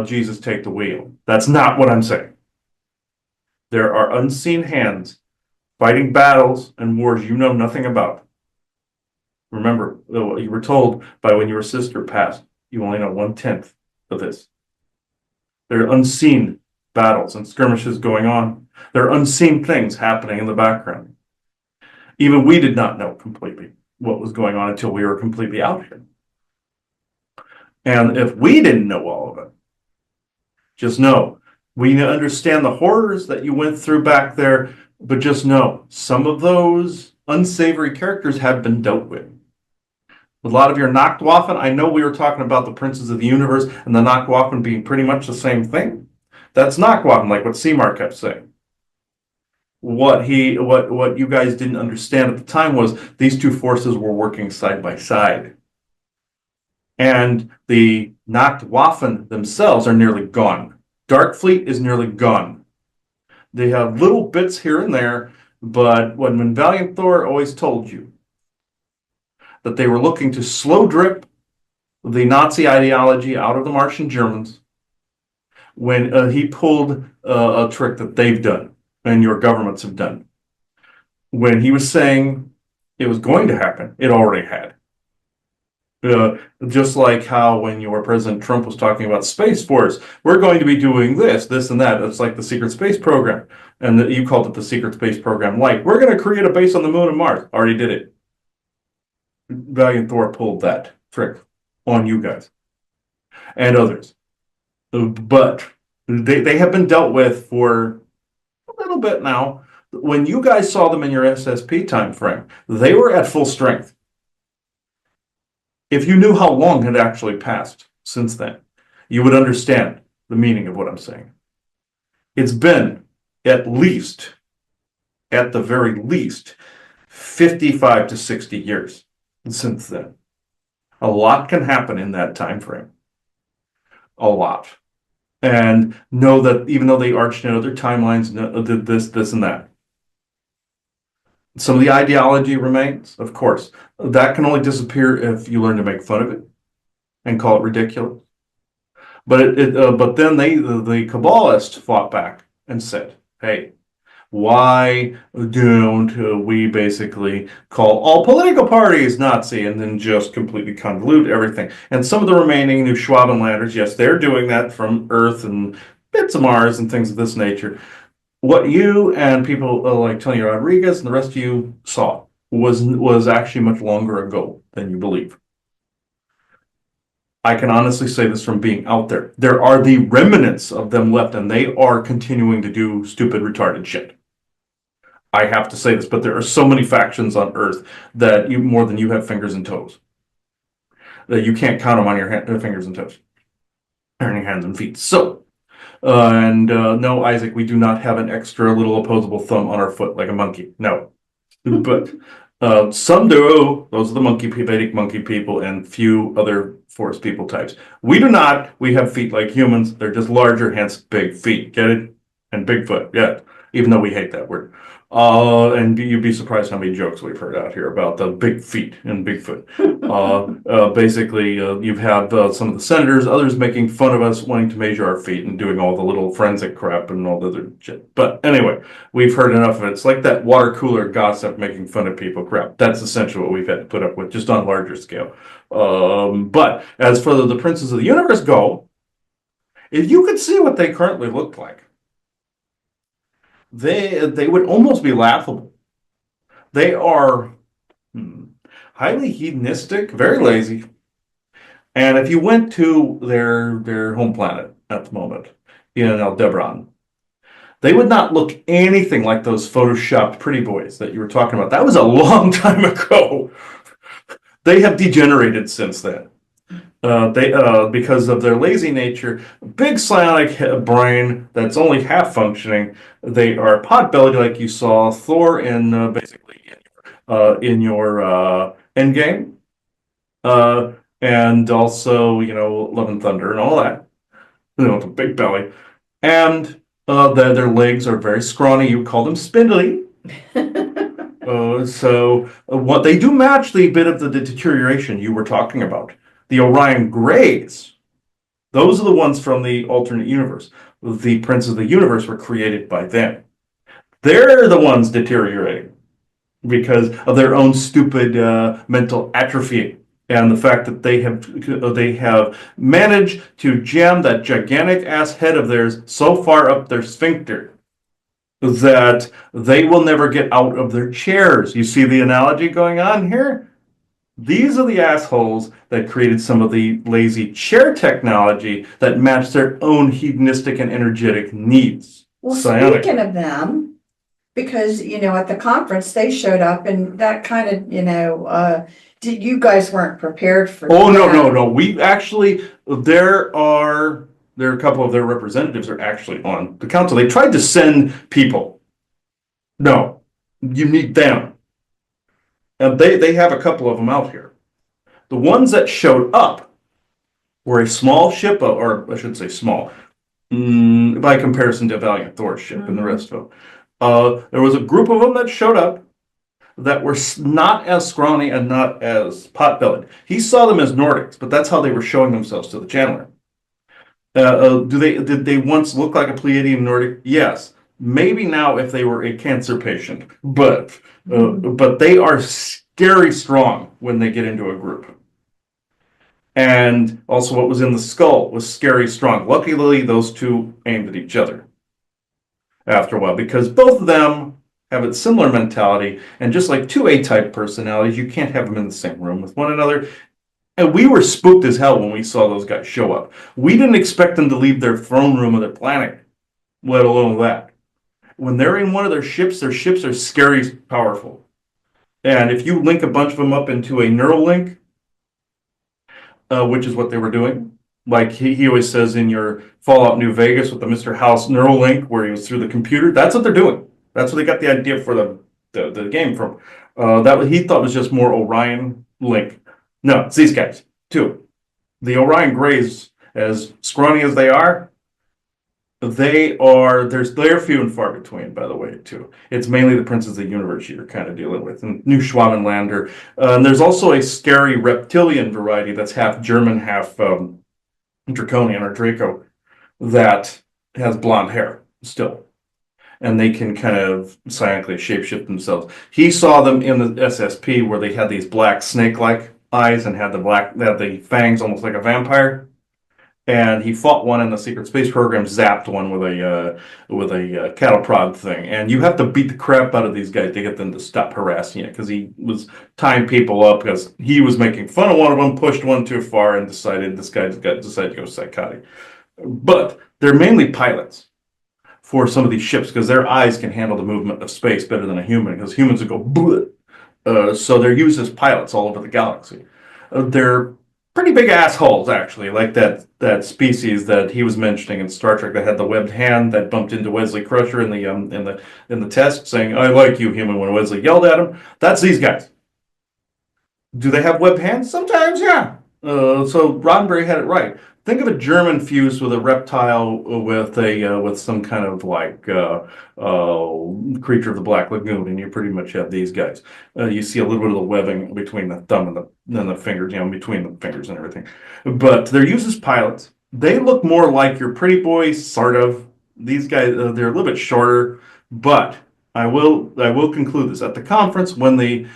Jesus, take the wheel. That's not what I'm saying. There are unseen hands fighting battles and wars you know nothing about. Remember, you were told by when your sister passed, you only know 1/10 of this. There are unseen battles and skirmishes going on. There are unseen things happening in the background. Even we did not know completely what was going on until we were completely out here. And if we didn't know all of it, just know we understand the horrors that you went through back there, but just know some of those unsavory characters have been dealt with. A lot of your Nachtwaffen, I know we were talking about the Princes of the Universe and the Nachtwaffen being pretty much the same thing. That's Nachtwaffen, like what Semar kept saying. What you guys didn't understand at the time was these two forces were working side by side. And the Nachtwaffen themselves are nearly gone. Darkfleet is nearly gone. They have little bits here and there, but when Valiant Thor always told you that they were looking to slow drip the Nazi ideology out of the Martian Germans, when he pulled a trick that they've done and your governments have done. When he was saying it was going to happen, it already had. Just like how when your President Trump was talking about Space Force, we're going to be doing this, this, and that. It's like the secret space program. And you called it the secret space program light. We're going to create a base on the moon and Mars. Already did it. Valiant Thor pulled that trick on you guys and others. But they have been dealt with for a little bit now. When you guys saw them in your SSP time frame, they were at full strength. If you knew how long had actually passed since then, you would understand the meaning of what I'm saying. It's been at least, at the very least, 55 to 60 years since then. A lot can happen in that time frame. A lot. And know that even though they arched in other timelines, did this, and that. Some of the ideology remains, of course. That can only disappear if you learn to make fun of it and call it ridiculous. But but then the Kabbalists fought back and said, "Hey, why don't we basically call all political parties Nazi and then just completely convolute everything?" And some of the remaining New Schwabenlanders, yes, they're doing that from Earth and bits of Mars and things of this nature. What you and people like Tony Rodriguez and the rest of you saw was actually much longer ago than you believe. I can honestly say this from being out there. There are the remnants of them left, and they are continuing to do stupid, retarded shit. I have to say this, but there are so many factions on Earth that more than you have fingers and toes. That you can't count them on your fingers and toes. Turning hands and feet. So, no, Isaac, we do not have an extra little opposable thumb on our foot like a monkey. No. But some do. Those are the Vedic monkey people and few other forest people types. We do not. We have feet like humans. They're just larger, hence big feet. Get it? And Bigfoot. Yeah. Even though we hate that word. And you'd be surprised how many jokes we've heard out here about the big feet and Bigfoot. Basically, you've had some of the senators, others making fun of us wanting to measure our feet and doing all the little forensic crap and all the other shit. But anyway, we've heard enough of it. It's like that water cooler gossip making fun of people crap. That's essentially what we've had to put up with, just on a larger scale. But as for the princes of the universe go, if you could see what they currently look like, they would almost be laughable. They are highly hedonistic, very lazy. And if you went to their home planet at the moment in Aldebaran, they would not look anything like those photoshopped pretty boys that you were talking about. That was a long time ago. They have degenerated since then. They because of their lazy nature, big psionic brain that's only half functioning. They are pot-bellied like you saw Thor in basically in your Endgame, uh, and also Love and Thunder and all that. With a big belly, and their legs are very scrawny. You would call them spindly. What they do match the bit of the deterioration you were talking about. The Orion Greys, those are the ones from the alternate universe. The Princes of the Universe were created by them. They're the ones deteriorating because of their own stupid mental atrophy and the fact that they have managed to jam that gigantic ass head of theirs so far up their sphincter that they will never get out of their chairs. You see the analogy going on here? These are the assholes that created some of the lazy chair technology that matched their own hedonistic and energetic needs. Well, Psionic. speaking of them, because, at the conference, they showed up and that kind of, you guys weren't prepared for Oh, that. no. We actually, there are a couple of their representatives are actually on the council. They tried to send people. No, you need them. And they have a couple of them out here. The ones that showed up were a small ship, or I should say small, by comparison to Valiant Thor's ship and the rest of them. There was a group of them that showed up that were not as scrawny and not as pot-bellied. He saw them as Nordics, but that's how they were showing themselves to the channeler. Did they once look like a Pleiadian Nordic? Yes. Maybe now if they were a cancer patient, but they are scary strong when they get into a group. And also what was in the skull was scary strong. Luckily, those two aimed at each other after a while because both of them have a similar mentality. And just like two A-type personalities, you can't have them in the same room with one another. And we were spooked as hell when we saw those guys show up. We didn't expect them to leave their throne room of their planet, let alone that. When they're in one of their ships are scary powerful. And if you link a bunch of them up into a neural link, which is what they were doing, like he always says in your Fallout New Vegas with the Mr. House neural link where he was through the computer, that's what they're doing. That's what they got the idea for the game from. That he thought was just more Orion link. No, it's these guys, too. The Orion Greys, as scrawny as they are, they're few and far between, by the way, too. It's mainly the Princes of the Universe you're kind of dealing with, and New Schwamenlander. And there's also a scary reptilian variety that's half German, half Draconian or Draco, that has blonde hair still. And they can kind of psionically shapeshift themselves. He saw them in the SSP where they had these black snake-like eyes and had the fangs almost like a vampire. And he fought one in the secret space program, zapped one with a cattle prod thing. And you have to beat the crap out of these guys to get them to stop harassing you because he was tying people up because he was making fun of one of them, pushed one too far, and decided to go psychotic. But they're mainly pilots for some of these ships because their eyes can handle the movement of space better than a human because humans would go bleh. So they're used as pilots all over the galaxy. They're pretty big assholes, actually, like that species that he was mentioning in Star Trek that had the webbed hand that bumped into Wesley Crusher in the test, saying, "I like you, human," when Wesley yelled at him. That's these guys. Do they have webbed hands? Sometimes, yeah. So Roddenberry had it right. Think of a German fused with a reptile with some kind of like creature of the Black Lagoon, and you pretty much have these guys. You see a little bit of the webbing between the thumb and the fingers, between the fingers and everything. But they're used as pilots. They look more like your pretty boys, sort of. These guys, they're a little bit shorter, but I will conclude this at the conference when they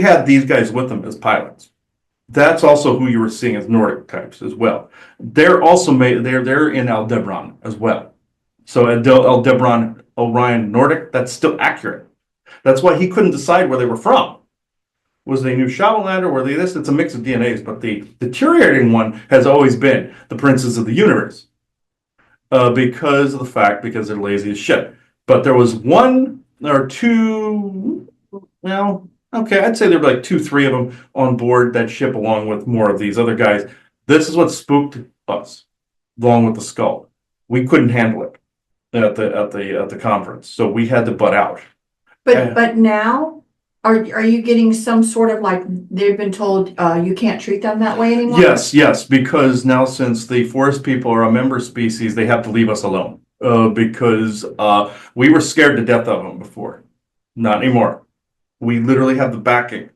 had these guys with them as pilots. That's also who you were seeing as Nordic types as well. They're also made. They're in Aldebaran as well. So Aldebaran, Orion, Nordic. That's still accurate. That's why he couldn't decide where they were from. Was they New Shadowland or were they this? It's a mix of DNAs, but the deteriorating one has always been the princes of the universe, because they're lazy as shit. But there was one or two, well, okay, I'd say there were like two, three of them on board that ship along with more of these other guys. This is what spooked us, along with the skull. We couldn't handle it at the conference, so we had to butt out. But now, are you getting some sort of like, they've been told, you can't treat them that way anymore? Yes, because now since the forest people are a member species, they have to leave us alone. Because we were scared to death of them before. Not anymore. We literally have the backing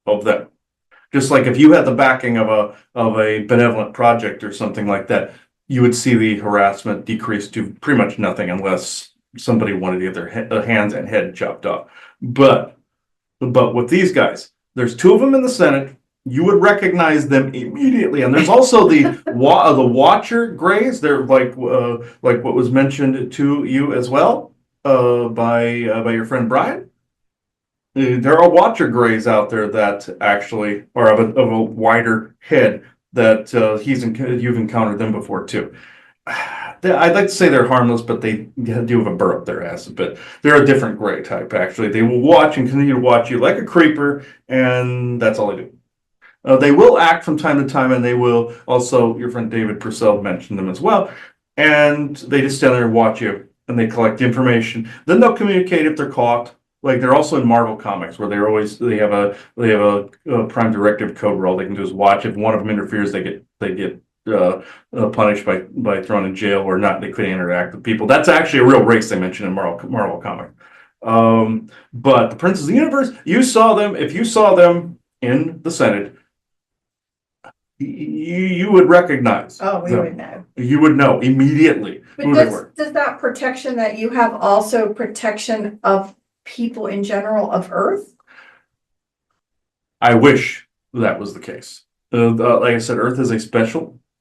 of them. Just like if you had the backing of a benevolent project or something like that, you would see the harassment decrease to pretty much nothing unless somebody wanted to get their hands and head chopped off. But with these guys, there's two of them in the Senate. You would recognize them immediately, and there's also the Watcher Greys. They're like what was mentioned to you as well by your friend Brian. There are Watcher Greys out there that actually are of a wider head that you've encountered them before too. I'd like to say they're harmless, but they do have a burr up their ass a bit. They're a different gray type, actually. They will watch and continue to watch you like a creeper, and that's all they do. They will act from time to time, and they will also, your friend David Purcell mentioned them as well, and they just stand there and watch you, and they collect information. Then they'll communicate if they're caught. Like they're also in Marvel Comics, where they have a prime directive code where all they can do is watch. If one of them interferes, they get punished by thrown in jail or not. They couldn't interact with people. That's actually a real race they mentioned in Marvel Comics. But the Princes of the Universe, you saw them. If you saw them in the Senate, you would recognize. Oh, we would know. You would know immediately who they were. Does that protection that you have also protection of people in general of Earth? I wish that was the case. Like I said, Earth is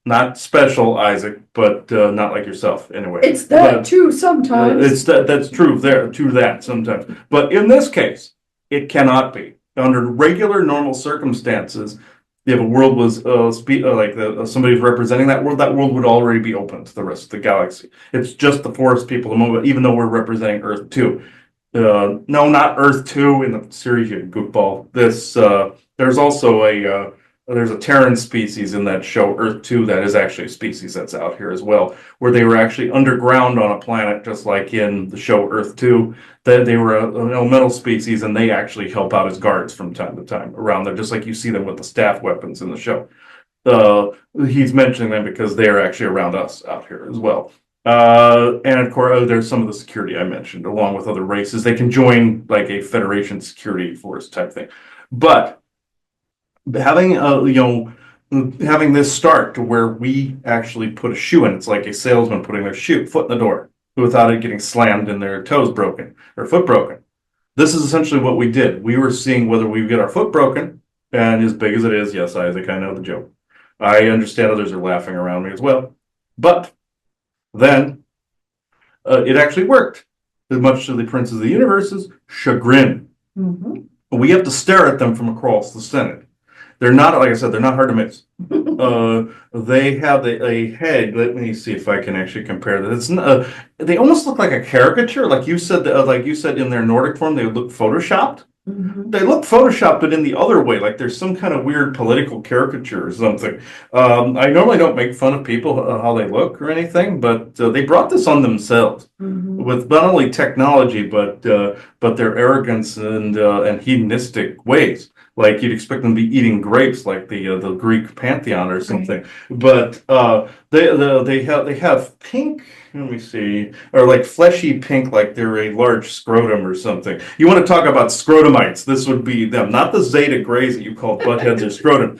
not special, Isaac, but not like yourself anyway. It's that too sometimes. That's true there to that sometimes. But in this case, it cannot be. Under regular normal circumstances, if a world was somebody was representing that world would already be open to the rest of the galaxy. It's just the forest people to move it, even though we're representing Earth 2. No, not Earth 2 in the series, you goofball. There's also there's a Terran species in that show, Earth 2, that is actually a species that's out here as well, where they were actually underground on a planet, just like in the show Earth 2. That they were an elemental species, and they actually help out as guards from time to time around there, just like you see them with the staff weapons in the show. He's mentioning them because they're actually around us out here as well. And of course, there's some of the security I mentioned, along with other races. They can join like a Federation security force type thing. But having having this start to where we actually put a shoe in, it's like a salesman putting their foot in the door without it getting slammed and their toes broken or foot broken. This is essentially what we did. We were seeing whether we get our foot broken, and as big as it is, yes, Isaac, I know the joke. I understand others are laughing around me as well. But then it actually worked, much to the Princes of the Universe's chagrin. Mm-hmm. We have to stare at them from across the Senate. They're not, like I said, they're not hard to miss. They have a head. Let me see if I can actually compare that. They almost look like a caricature, like you said in their Nordic form. They look photoshopped. Mhm. They look photoshopped, but in the other way, like there's some kind of weird political caricature or something. I normally don't make fun of people how they look or anything, but they brought this on themselves Mhm. with not only technology but their arrogance and hedonistic ways. Like you'd expect them to be eating grapes, like the Greek pantheon or Right. something. But they have pink. Let me see, or like fleshy pink, like they're a large scrotum or something. You want to talk about scrotumites? This would be them, not the Zeta Grays that you call buttheads or scrotum.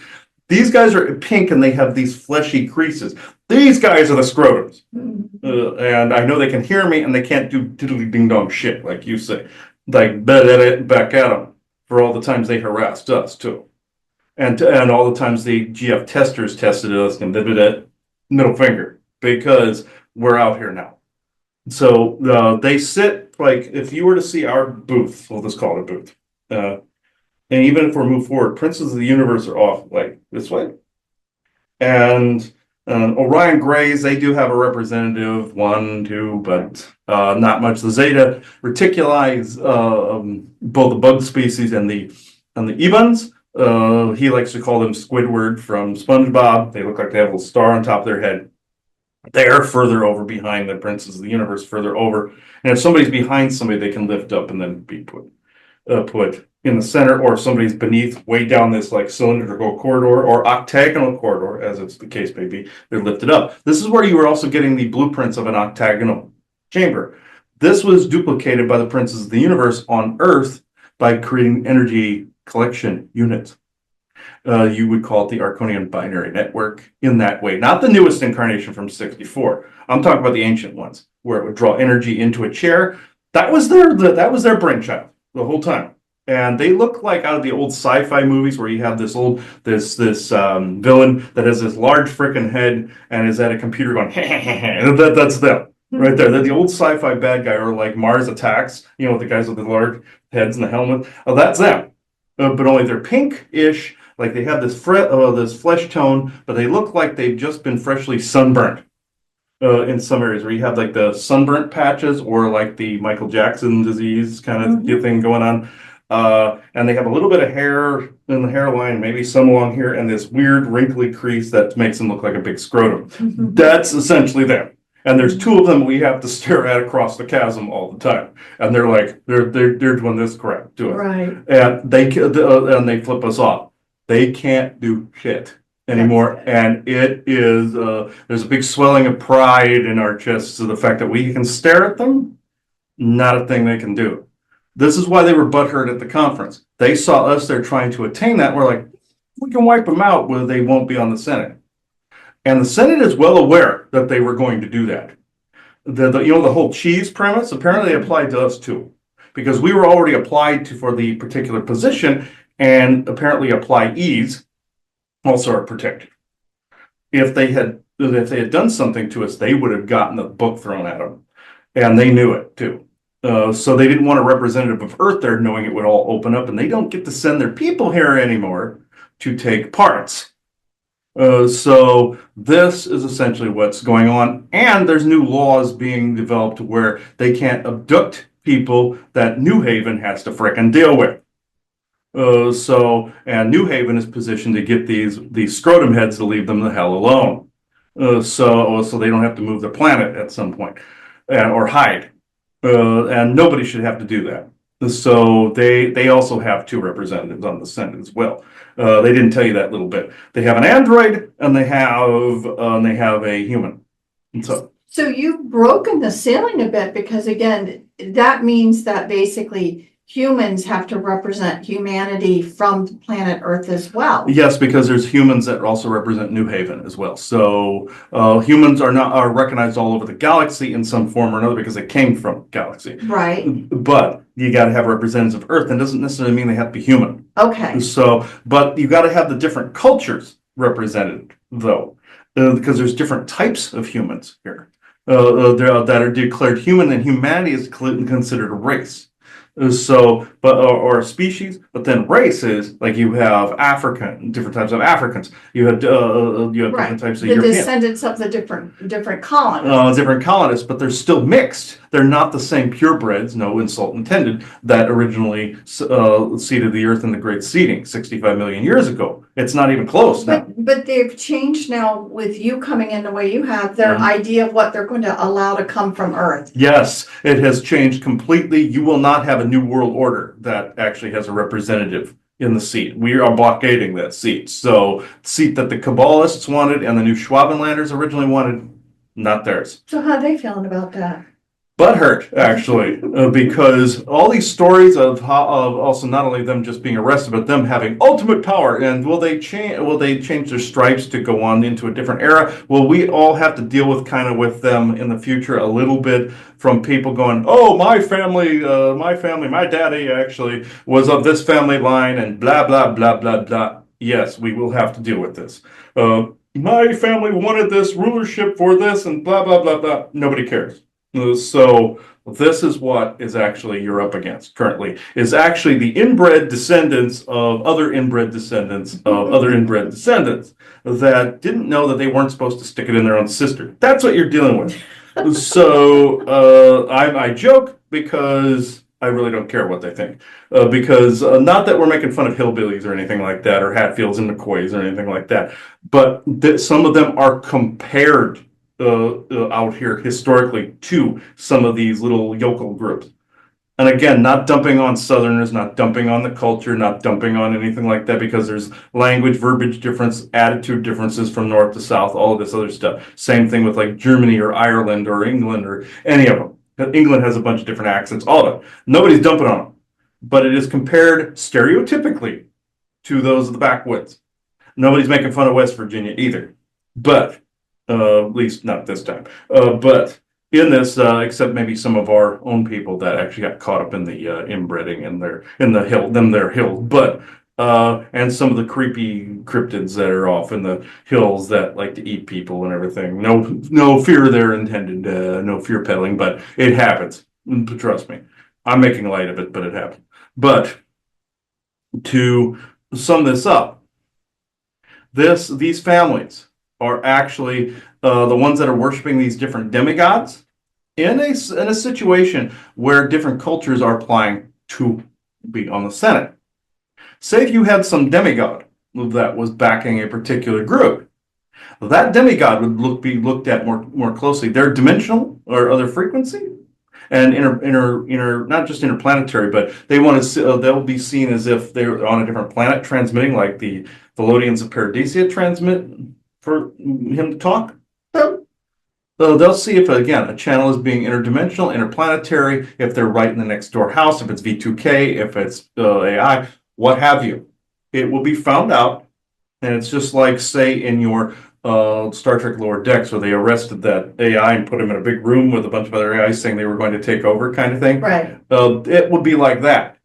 These guys are pink and they have these fleshy creases. These guys are the scrotums. Mhm. And I know they can hear me and they can't do diddly ding dong shit like you say. Like back at them for all the times they harassed us too. And all the times the GF testers tested us and middle finger because we're out here now. So they sit like if you were to see our booth, we'll just call it a booth. Uh, and even if we move forward, Princes of the Universe are off like this way. And Orion Grays, they do have a representative, one, two, but not much. The Zeta Reticuli is both the bug species and the Ebons. He likes to call them Squidward from SpongeBob. They look like they have a little star on top of their head. They're further over behind the Princes of the Universe, further over. And if somebody's behind somebody, they can lift up and then be put in the center, or if somebody's beneath, way down this like cylindrical corridor or octagonal corridor, as it's the case may be, they're lifted up. This is where you were also getting the blueprints of an octagonal chamber. This was duplicated by the Princes of the Universe on Earth by creating energy collection units. You would call it the Arconian binary network in that way. Not the newest incarnation from 64. I'm talking about the ancient ones, where it would draw energy into a chair. That was their brainchild the whole time. And they look like out of the old sci-fi movies where you have this villain that has this large freaking head and is at a computer going, that's them. Right there. They're the old sci-fi bad guy, or like Mars Attacks, with the guys with the large heads and the helmet. Oh, that's them. But only they're pink-ish, like they have this flesh tone, but they look like they've just been freshly sunburnt in some areas where you have like the sunburnt patches or like the Michael Jackson disease kind of Mhm. thing going on. And they have a little bit of hair in the hairline, maybe some along here, and this weird wrinkly crease that makes them look like a big scrotum. Mhm. That's essentially them. And there's two of them we have to stare at across the chasm all the time, and they're doing this crap to us, Right. and they flip us off. They can't do shit That's anymore, good. and it is there's a big swelling of pride in our chests to the fact that we can stare at them. Not a thing they can do. This is why they were butthurt at the conference. They saw us there trying to attain that. We're like, we can wipe them out, where they won't be on the Senate. And the Senate is well aware that they were going to do that. The whole cheese premise apparently applied to us too, because we were already applied to for the particular position, and apparently applyees also are protected. If they had done something to us, they would have gotten the book thrown at them, and they knew it too. So they didn't want a representative of Earth there, knowing it would all open up, and they don't get to send their people here anymore to take parts. So this is essentially what's going on, and there's new laws being developed where they can't abduct people that New Haven has to frickin' deal with. And New Haven is positioned to get these scrotum heads to leave them the hell alone. So they don't have to move their planet at some point, or hide. And nobody should have to do that. So they also have two representatives on the Senate as well. They didn't tell you that little bit. They have an android and they have a human. And so So you've broken the ceiling a bit because again, that means that basically humans have to represent humanity from planet Earth as well. yes, because there's humans that also represent New Haven as well. So humans are recognized all over the galaxy in some form or another because they came from galaxy. Right. But you got to have representatives of Earth, and doesn't necessarily mean they have to be human. Okay. So, but you got to have the different cultures represented, though, because there's different types of humans here that are declared human, and humanity is considered a race. Or a species, but then races, like you have African, different types of Africans. You have Right, different types of the Europeans, descendants of the different colonists. different colonists, but they're still mixed. They're not the same purebreds, no insult intended, that originally seeded the earth in the Great Seeding 65 million years ago. It's not even close now. But they've changed now with you coming in the way you have, their Mhm. idea of what they're going to allow to come from Earth. Yes, it has changed completely. You will not have a new world order that actually has a representative in the seat. We are blockading that seat. So, the seat that the Kabbalists wanted and the new Schwabenlanders originally wanted, not theirs. So how are they feeling about that? Butthurt, actually, because all these stories of how, of also not only them just being arrested, but them having ultimate power. And will they change? Will they change their stripes to go on into a different era? Will we all have to deal with kind of with them in the future a little bit from people going, "Oh, my daddy actually was of this family line," and blah blah blah blah blah. Yes, we will have to deal with this. My family wanted this rulership for this, and blah blah blah blah. Nobody cares. So this is what is actually you're up against currently, is actually the inbred descendants of other inbred descendants of other inbred descendants that didn't know that they weren't supposed to stick it in their own sister. That's what you're dealing with. So I joke because I really don't care what they think. Because not that we're making fun of hillbillies or anything like that, or Hatfields and McCoys or anything like that, but some of them are compared out here historically to some of these little yokel groups. And again, not dumping on Southerners, not dumping on the culture, not dumping on anything like that, because there's language, verbiage difference, attitude differences from north to south, all of this other stuff. Same thing with like Germany or Ireland or England or any of them. England has a bunch of different accents, all of it. Nobody's dumping on them. But it is compared stereotypically to those of the backwoods. Nobody's making fun of West Virginia either. But at least not this time. But in this, except maybe some of our own people that actually got caught up in the inbreeding and their hill, but and some of the creepy cryptids that are off in the hills that like to eat people and everything. No fear there intended. No fear peddling, but it happens. Trust me, I'm making light of it, but it happened. But to sum this up, these families are actually the ones that are worshiping these different demigods in a situation where different cultures are applying to be on the Senate. Say if you had some demigod that was backing a particular group, that demigod would be looked at more closely. They're dimensional or other frequency and not just interplanetary, but they'll be seen as if they're on a different planet transmitting, like the Velodians of Paradisia transmit for him to talk. So they'll see if, again, a channel is being interdimensional, interplanetary, if they're right in the next door house, if it's V2K, if it's AI, what have you. It will be found out, and it's just like, say, in your Star Trek Lower Decks, where they arrested that AI and put him in a big room with a bunch of other AIs saying they were going to take over, kind of thing. Right. It would be like that.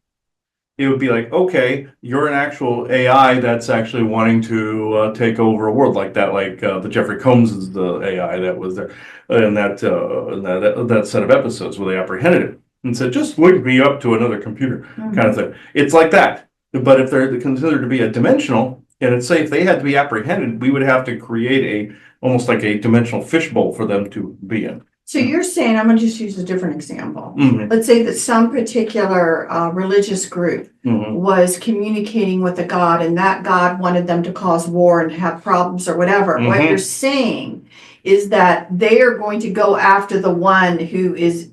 It would be like, okay, you're an actual AI that's actually wanting to take over a world like that, like the Jeffrey Combs is the AI that was there in that set of episodes where they apprehended him and said, just link me up to another computer, kind of thing. It's like that. But if they're considered to be a dimensional, and it's say if they had to be apprehended, we would have to create almost like a dimensional fishbowl for them to be in. So you're saying, I'm gonna just use a different example. Mhm. Let's say that some particular religious group Mhm. was communicating with a god, and that god wanted them to cause war and have problems or whatever. What Mhm. you're saying is that they are going to go after the one who is,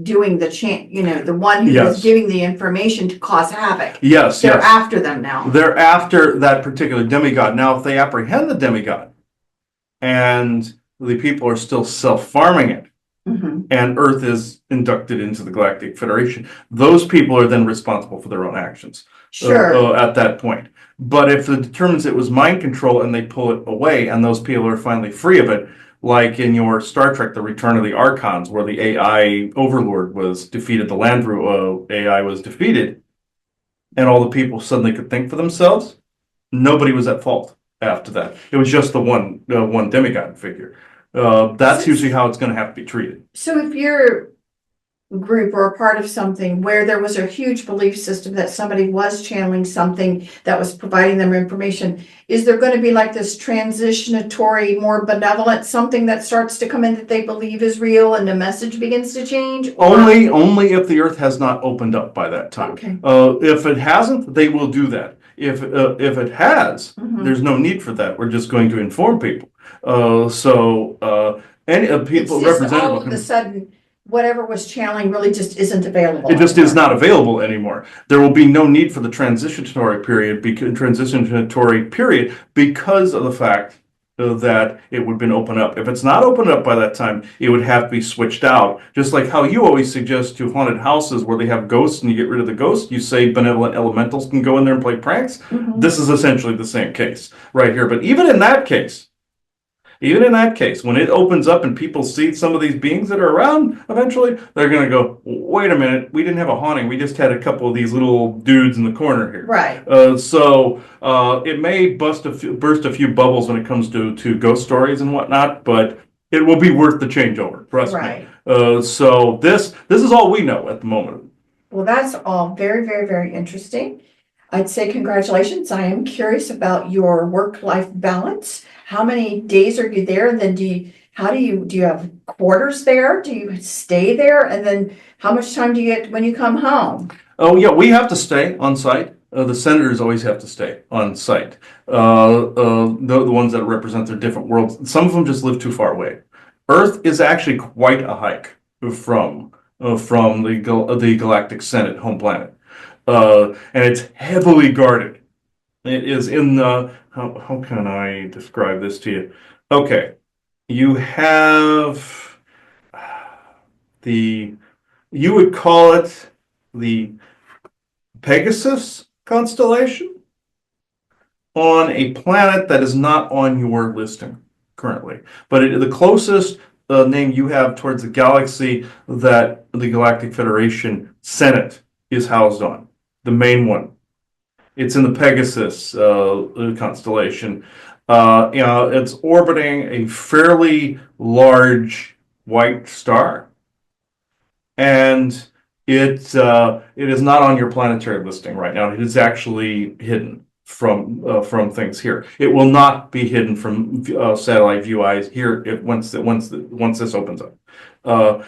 doing the one who Yes. is giving the information to cause havoc. Yes, They're yes. after them now. They're after that particular demigod. Now, if they apprehend the demigod and the people are still self-farming it, Mhm. and Earth is inducted into the Galactic Federation, those people are then responsible for their own actions Sure. at that point. But if it determines it was mind control and they pull it away and those people are finally free of it, like in your Star Trek, The Return of the Archons, where the AI overlord was defeated, the Landru AI was defeated, and all the people suddenly could think for themselves, nobody was at fault after that. It was just the one demigod figure. That's usually how it's going to have to be treated. So if you're group or a part of something where there was a huge belief system that somebody was channeling something that was providing them information, is there going to be like this transitionatory, more benevolent something that starts to come in that they believe is real and the message begins to change? Only if the earth has not opened up by that time. Okay. If it hasn't, they will do that. If it has, there's no need for that. We're just going to inform people. Any It's people just represented. all of a sudden, whatever was channeling really just isn't available. It just is anymore. not available anymore. There will be no need for the transitionatory period because of the fact that it would have been opened up. If it's not opened up by that time, it would have to be switched out. Just like how you always suggest to haunted houses where they have ghosts and you get rid of the ghost, you say benevolent elementals can go in there and play pranks. This is essentially the same case right here. But even in that case, when it opens up and people see some of these beings that are around, eventually they're going to go, wait a minute, we didn't have a haunting. We just had a couple of these little dudes in the corner here. Right. It may burst a few bubbles when it comes to ghost stories and whatnot, but it will be worth the changeover. Trust Right. me. So this is all we know at the moment. Well, that's all very, very, very interesting. I'd say congratulations. I am curious about your work-life balance. How many days are you there? And then do you have quarters there? Do you stay there? And then how much time do you get when you come home? Oh yeah, we have to stay on site. The senators always have to stay on site. The ones that represent their different worlds. Some of them just live too far away. Earth is actually quite a hike from the Galactic Senate home planet, and it's heavily guarded. It is in the how can I describe this to you? Okay, you have the you would call it the Pegasus constellation on a planet that is not on your listing currently. But the closest name you have towards the galaxy that the Galactic Federation Senate is housed on, the main one. It's in the Pegasus constellation. It's orbiting a fairly large white star, and it is not on your planetary listing right now. It is actually hidden from things here. It will not be hidden from satellite view eyes here once this opens up.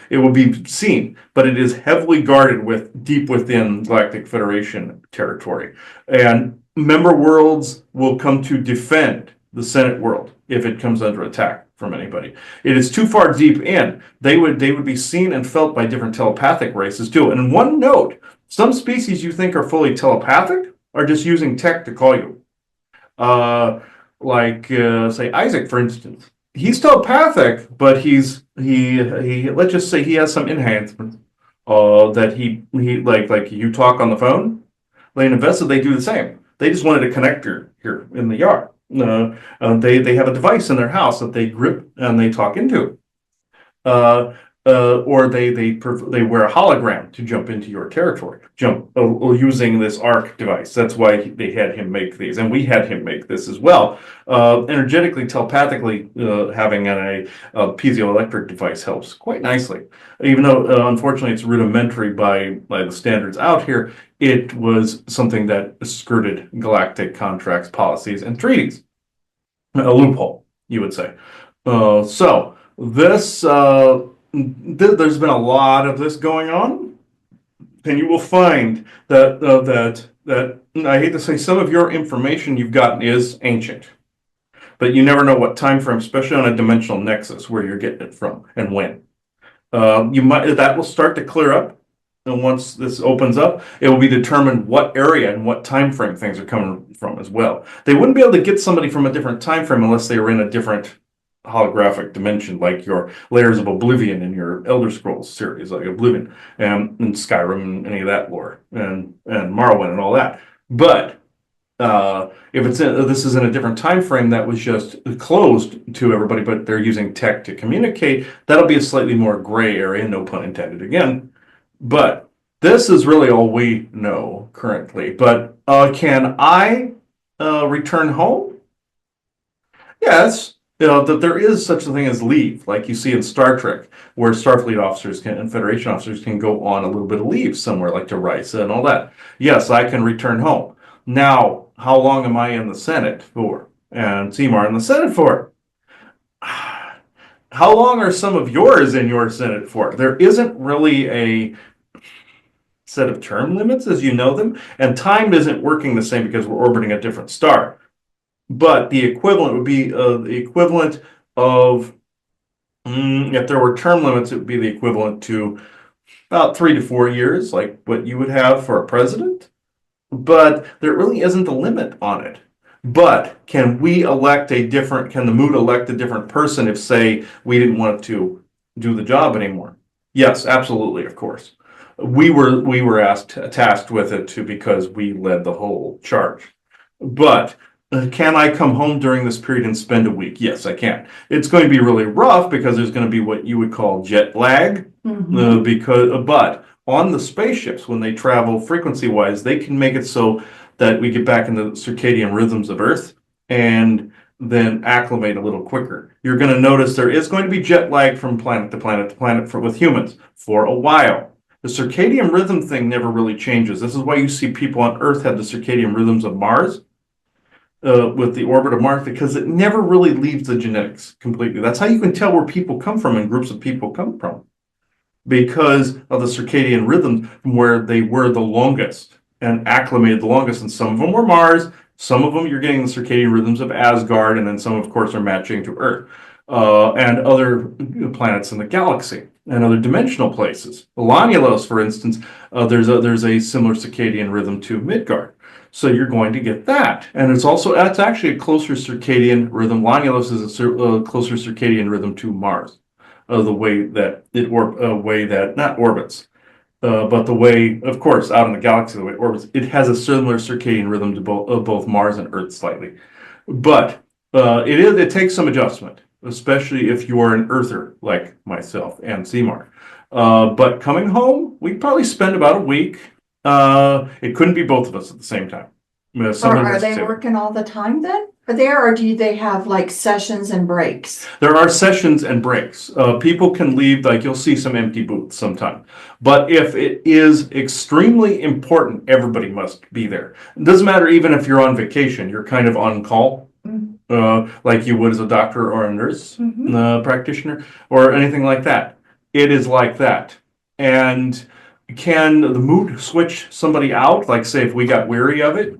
It will be seen, but it is heavily guarded deep within Galactic Federation territory. And member worlds will come to defend the Senate world if it comes under attack from anybody. It is too far deep in. They would be seen and felt by different telepathic races too. And one note, some species you think are fully telepathic are just using tech to call you. Say Isaac, for instance. He's telepathic, but he let's just say he has some enhancements that he like you talk on the phone. Like in Investa, they do the same. They just wanted a connector here in the yard. They have a device in their house that they grip and they talk into. Or they wear a hologram to jump into your territory, using this arc device. That's why they had him make these, and we had him make this as well. Energetically, telepathically, having a piezoelectric device helps quite nicely. Even though, unfortunately, it's rudimentary by the standards out here, it was something that skirted galactic contracts, policies, and treaties. A loophole, you would say. So this. There's been a lot of this going on, and you will find that I hate to say some of your information you've gotten is ancient, but you never know what time frame, especially on a dimensional nexus, where you're getting it from and when. That will start to clear up, and once this opens up, it will be determined what area and what time frame things are coming from as well. They wouldn't be able to get somebody from a different time frame unless they were in a different holographic dimension, like your Layers of Oblivion in your Elder Scrolls series, like Oblivion and Skyrim and any of that lore, and Morrowind and all that. But if this is in a different time frame that was just closed to everybody, but they're using tech to communicate, that'll be a slightly more gray area, no pun intended again. But this is really all we know currently. But can I return home? Yes. that there is such a thing as leave, like you see in Star Trek, where Starfleet officers can and Federation officers can go on a little bit of leave somewhere, like to Risa and all that. Yes, I can return home. Now, how long am I in the Senate for? And Semar in the Senate for? How long are some of yours in your Senate for? There isn't really a set of term limits as you know them, and time isn't working the same because we're orbiting a different star. But the equivalent would be the equivalent of, if there were term limits, it would be the equivalent to about 3 to 4 years, like what you would have for a president. But there really isn't a limit on it. But can the mood elect a different person if, say, we didn't want to do the job anymore? Yes, absolutely, of course. We were tasked with it too because we led the whole charge. But can I come home during this period and spend a week? Yes, I can. It's going to be really rough because there's going to be what you would call jet lag. But on the spaceships, when they travel frequency-wise, they can make it so that we get back into the circadian rhythms of Earth and then acclimate a little quicker. You're going to notice there is going to be jet lag from planet to planet to planet with humans for a while. The circadian rhythm thing never really changes. This is why you see people on Earth have the circadian rhythms of Mars, with the orbit of Mars, because it never really leaves the genetics completely. That's how you can tell where people come from and groups of people come from, because of the circadian rhythm from where they were the longest and acclimated the longest. And some of them were Mars, some of them you're getting the circadian rhythms of Asgard, and then some, of course, are matching to Earth, and other planets in the galaxy and other dimensional places. Lanilos, for instance, there's a similar circadian rhythm to Midgard. So you're going to get that. And that's actually a closer circadian rhythm. Lanilos is a closer circadian rhythm to Mars. The way that not orbits, but the way, of course, out in the galaxy, the way it orbits, it has a similar circadian rhythm to both Mars and Earth slightly. But it takes some adjustment, especially if you are an Earther like myself and Semar. But coming home, we probably spend about a week. It couldn't be both of us at the same time. Or are they working all the time then? Or do they have like sessions and breaks? There are sessions and breaks. People can leave, like you'll see some empty booths sometime. But if it is extremely important, everybody must be there. It doesn't matter even if you're on vacation, you're kind of on call, like you would as a doctor or a nurse practitioner or anything like that. It is like that. And can the mood switch somebody out? Like, say, if we got weary of it?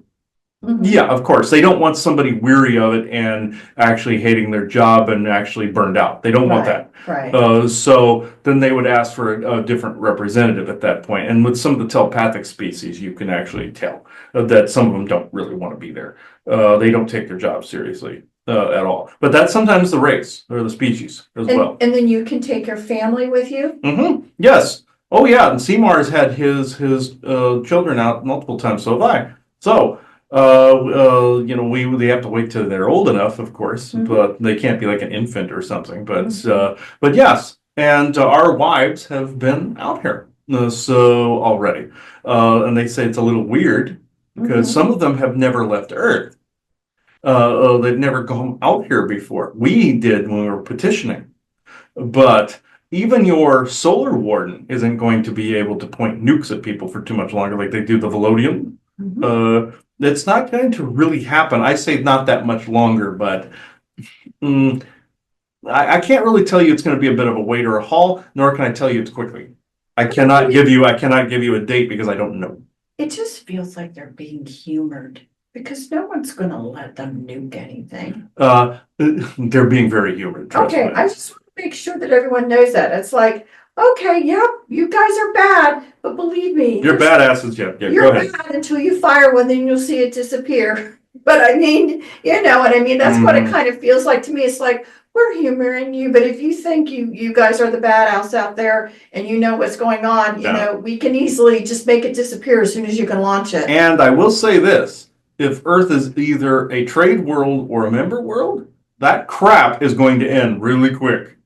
Yeah, of course. They don't want somebody weary of it and actually hating their job and actually burned out. They don't want that. Right. So then they would ask for a different representative at that point. And with some of the telepathic species, you can actually tell that some of them don't really want to be there. They don't take their job seriously at all. But that's sometimes the race or the species as well. And then you can take your family with you? Yes. Oh, yeah. And Semar's had his children out multiple times. So have I. So. They have to wait till they're old enough, of course, but they can't be like an infant or something. But yes, and our wives have been out here so already, and they say it's a little weird because some of them have never left Earth. They've never gone out here before. We did when we were petitioning, but even your solar warden isn't going to be able to point nukes at people for too much longer, like they do the Velodium. It's not going to really happen. I say not that much longer, but I can't really tell you it's going to be a bit of a wait or a haul, nor can I tell you it's quickly. I cannot give you a date because I don't know. It just feels like they're being humored because no one's going to let them nuke anything. They're being very humored. Okay, I just want to make sure that everyone knows that. It's like, okay, yep, you guys are bad, but believe me, you're badasses, Jeff. Yeah, you're bad until you fire one, then you'll see it disappear. But I mean, you know what I mean? That's what it kind of feels like to me. It's like, we're humoring you, but if you think you guys are the badass out there and you know what's going on, you know, we can easily just make it disappear as soon as you can launch it. And I will say this, if Earth is either a trade world or a member world, that crap is going to end really quick.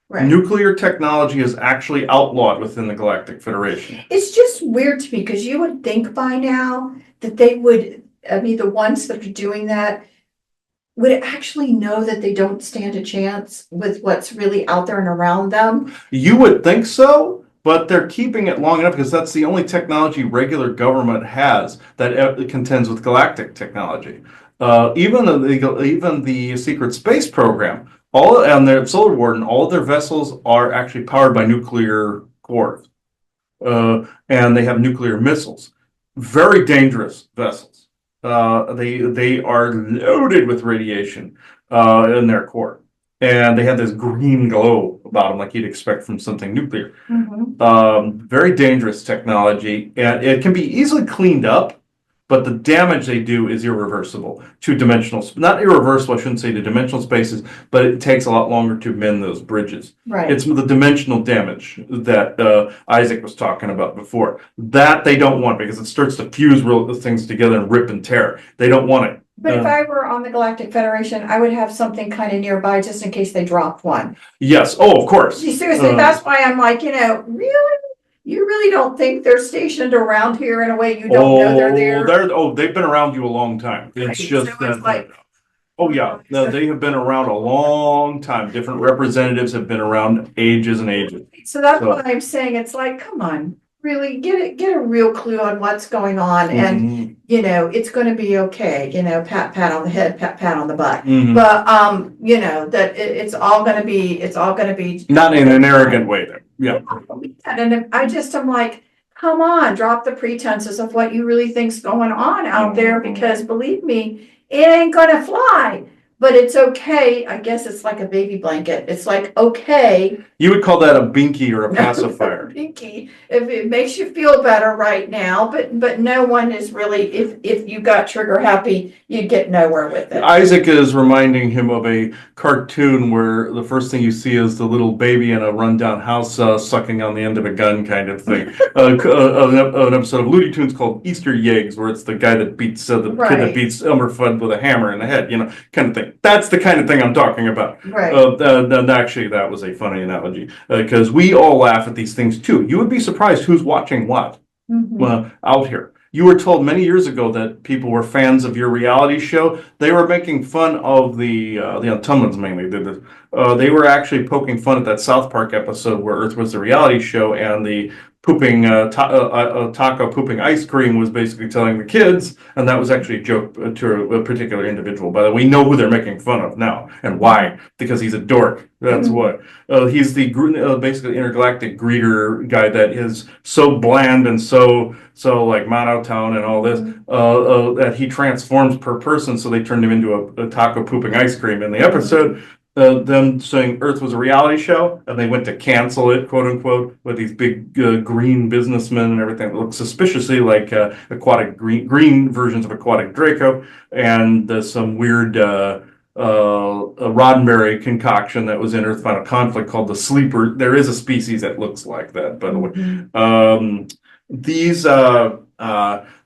Right. Nuclear technology is actually outlawed within the Galactic Federation. It's just weird to me because you would think by now that they would, I mean, the ones that are doing that would it actually know that they don't stand a chance with what's really out there and around them? You would think so, but they're keeping it long enough because that's the only technology regular government has that contends with galactic technology. Even the secret space program, all and their Solar Warden, all of their vessels are actually powered by nuclear cores, and they have nuclear missiles. Very dangerous vessels. They are loaded with radiation in their core, and they have this green glow about them, like you'd expect from something nuclear. Very dangerous technology, and it can be easily cleaned up, but the damage they do is irreversible. Two-dimensional, not irreversible, I shouldn't say to dimensional spaces, but it takes a lot longer to mend those bridges. Right. It's the dimensional damage that Isaac was talking about before. That they don't want because it starts to fuse real things together and rip and tear. They don't want it. But if I were on the Galactic Federation, I would have something kind of nearby just in case they dropped one. Yes. Oh, of course. Seriously, that's why I'm like, really? You really don't think they're stationed around here in a way you don't know they're there? They've been around you a long time. It's Right. just So it's that. like, Oh yeah, no, they have been around a long time. Different representatives have been around ages and ages. so that's what I'm saying. It's like, come on, really get a real clue on what's going on, and Mhm. it's going to be okay. Pat on the head, pat on the butt. Mhm. But that it's all going to be Not in an arrogant way, though. Yeah. And I'm like, come on, drop the pretenses of what you really think's going on out there, because believe me, it ain't gonna fly. But it's okay. I guess it's like a baby blanket. It's like, okay. You would call that a binky or a pacifier. Pinky, if it makes you feel better right now, but no one is really, if you got trigger happy, you'd get nowhere with it. Isaac is reminding him of a cartoon where the first thing you see is the little baby in a rundown house sucking on the end of a gun kind of thing. An episode of Looney Tunes called Easter Eggs, where it's the guy that beats the kid that beats Elmer Fudd with a hammer in the head, kind of thing. That's the kind of thing I'm talking about. Right. Actually, that was a funny analogy because we all laugh at these things too. You would be surprised who's watching what out here. You were told many years ago that people were fans of your reality show. They were making fun of the Tumblins mainly did this. They were actually poking fun at that South Park episode where Earth was the reality show, and the pooping taco pooping ice cream was basically telling the kids, and that was actually a joke to a particular individual. By the way, we know who they're making fun of now and why, because he's a dork. That's what. He's the basically intergalactic greeter guy that is so bland and so like monotone and all this that he transforms per person. So they turned him into a taco pooping ice cream in the episode. Them saying Earth was a reality show, and they went to cancel it, quote unquote, with these big green businessmen and everything that looked suspiciously like aquatic green versions of aquatic Draco, and some weird Roddenberry concoction that was in Earth Final Conflict called the Sleeper. There is a species that looks like that, by the way.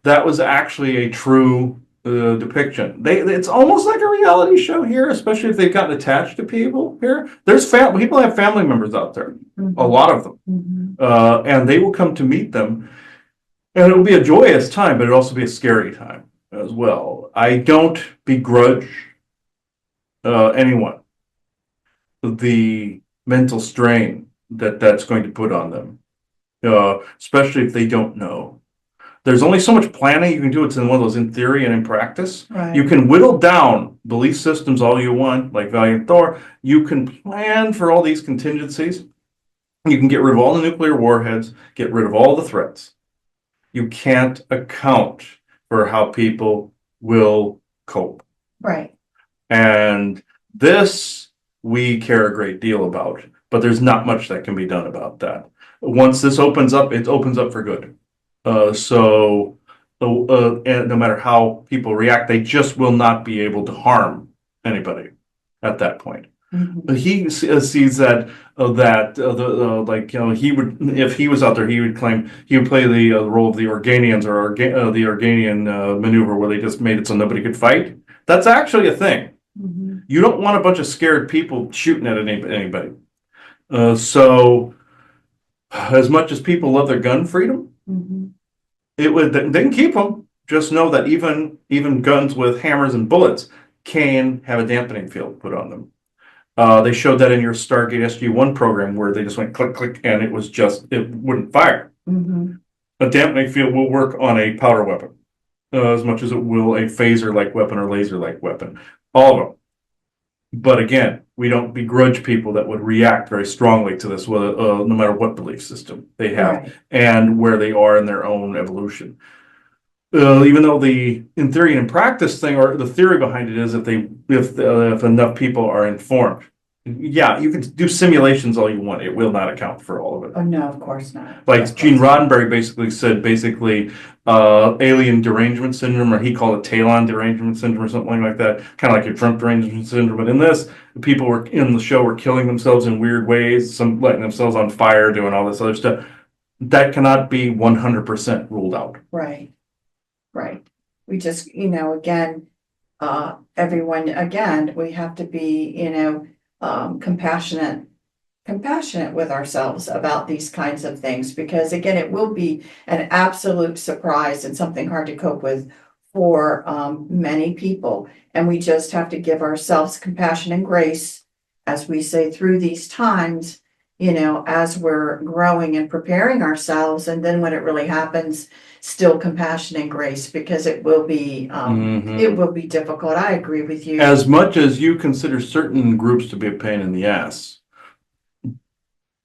That was actually a true depiction. It's almost like a reality show here, especially if they've gotten attached to people here. People have family members out there, a lot of them, and they will come to meet them, and it will be a joyous time, but it'll also be a scary time as well. I don't begrudge anyone the mental strain that's going to put on them, especially if they don't know. There's only so much planning you can do. It's in one of those in theory and in practice. Right. You can whittle down belief systems all you want, like Valiant Thor. You can plan for all these contingencies. You can get rid of all the nuclear warheads, get rid of all the threats. You can't account for how people will cope. Right. And this we care a great deal about, but there's not much that can be done about that. Once this opens up, it opens up for good. And no matter how people react, they just will not be able to harm anybody at that point. He sees that he would, if he was out there, he would claim he would play the role of the Organians or the Organian maneuver where they just made it so nobody could fight. That's actually a thing. You don't want a bunch of scared people shooting at anybody. So as much as people love their gun freedom, they can keep them. Just know that even guns with hammers and bullets can have a dampening field put on them. They showed that in your Stargate SG-1 program where they just went click, click, and it wouldn't fire. A dampening field will work on a powder weapon as much as it will a phaser-like weapon or laser-like weapon. All of them. But again, we don't begrudge people that would react very strongly to this, no matter what belief system they have and where they are in their own evolution. Even though in theory and in practice thing, or the theory behind it is if enough people are informed, yeah, you can do simulations all you want. It will not account for all of it. Oh, no, of course not. Like Gene Roddenberry basically said, alien derangement syndrome, or he called it Talon derangement syndrome or something like that, kind of like your Trump derangement syndrome. But in this, people were in the show were killing themselves in weird ways, some lighting themselves on fire, doing all this other stuff. That cannot be 100% ruled out. Right. We just, again, everyone, again, we have to be, compassionate with ourselves about these kinds of things, because again, it will be an absolute surprise and something hard to cope with for many people. And we just have to give ourselves compassion and grace, as we say, through these times, as we're growing and preparing ourselves. And then when it really happens, still compassion and grace, because it will be difficult. I agree with you. As much as you consider certain groups to be a pain in the ass,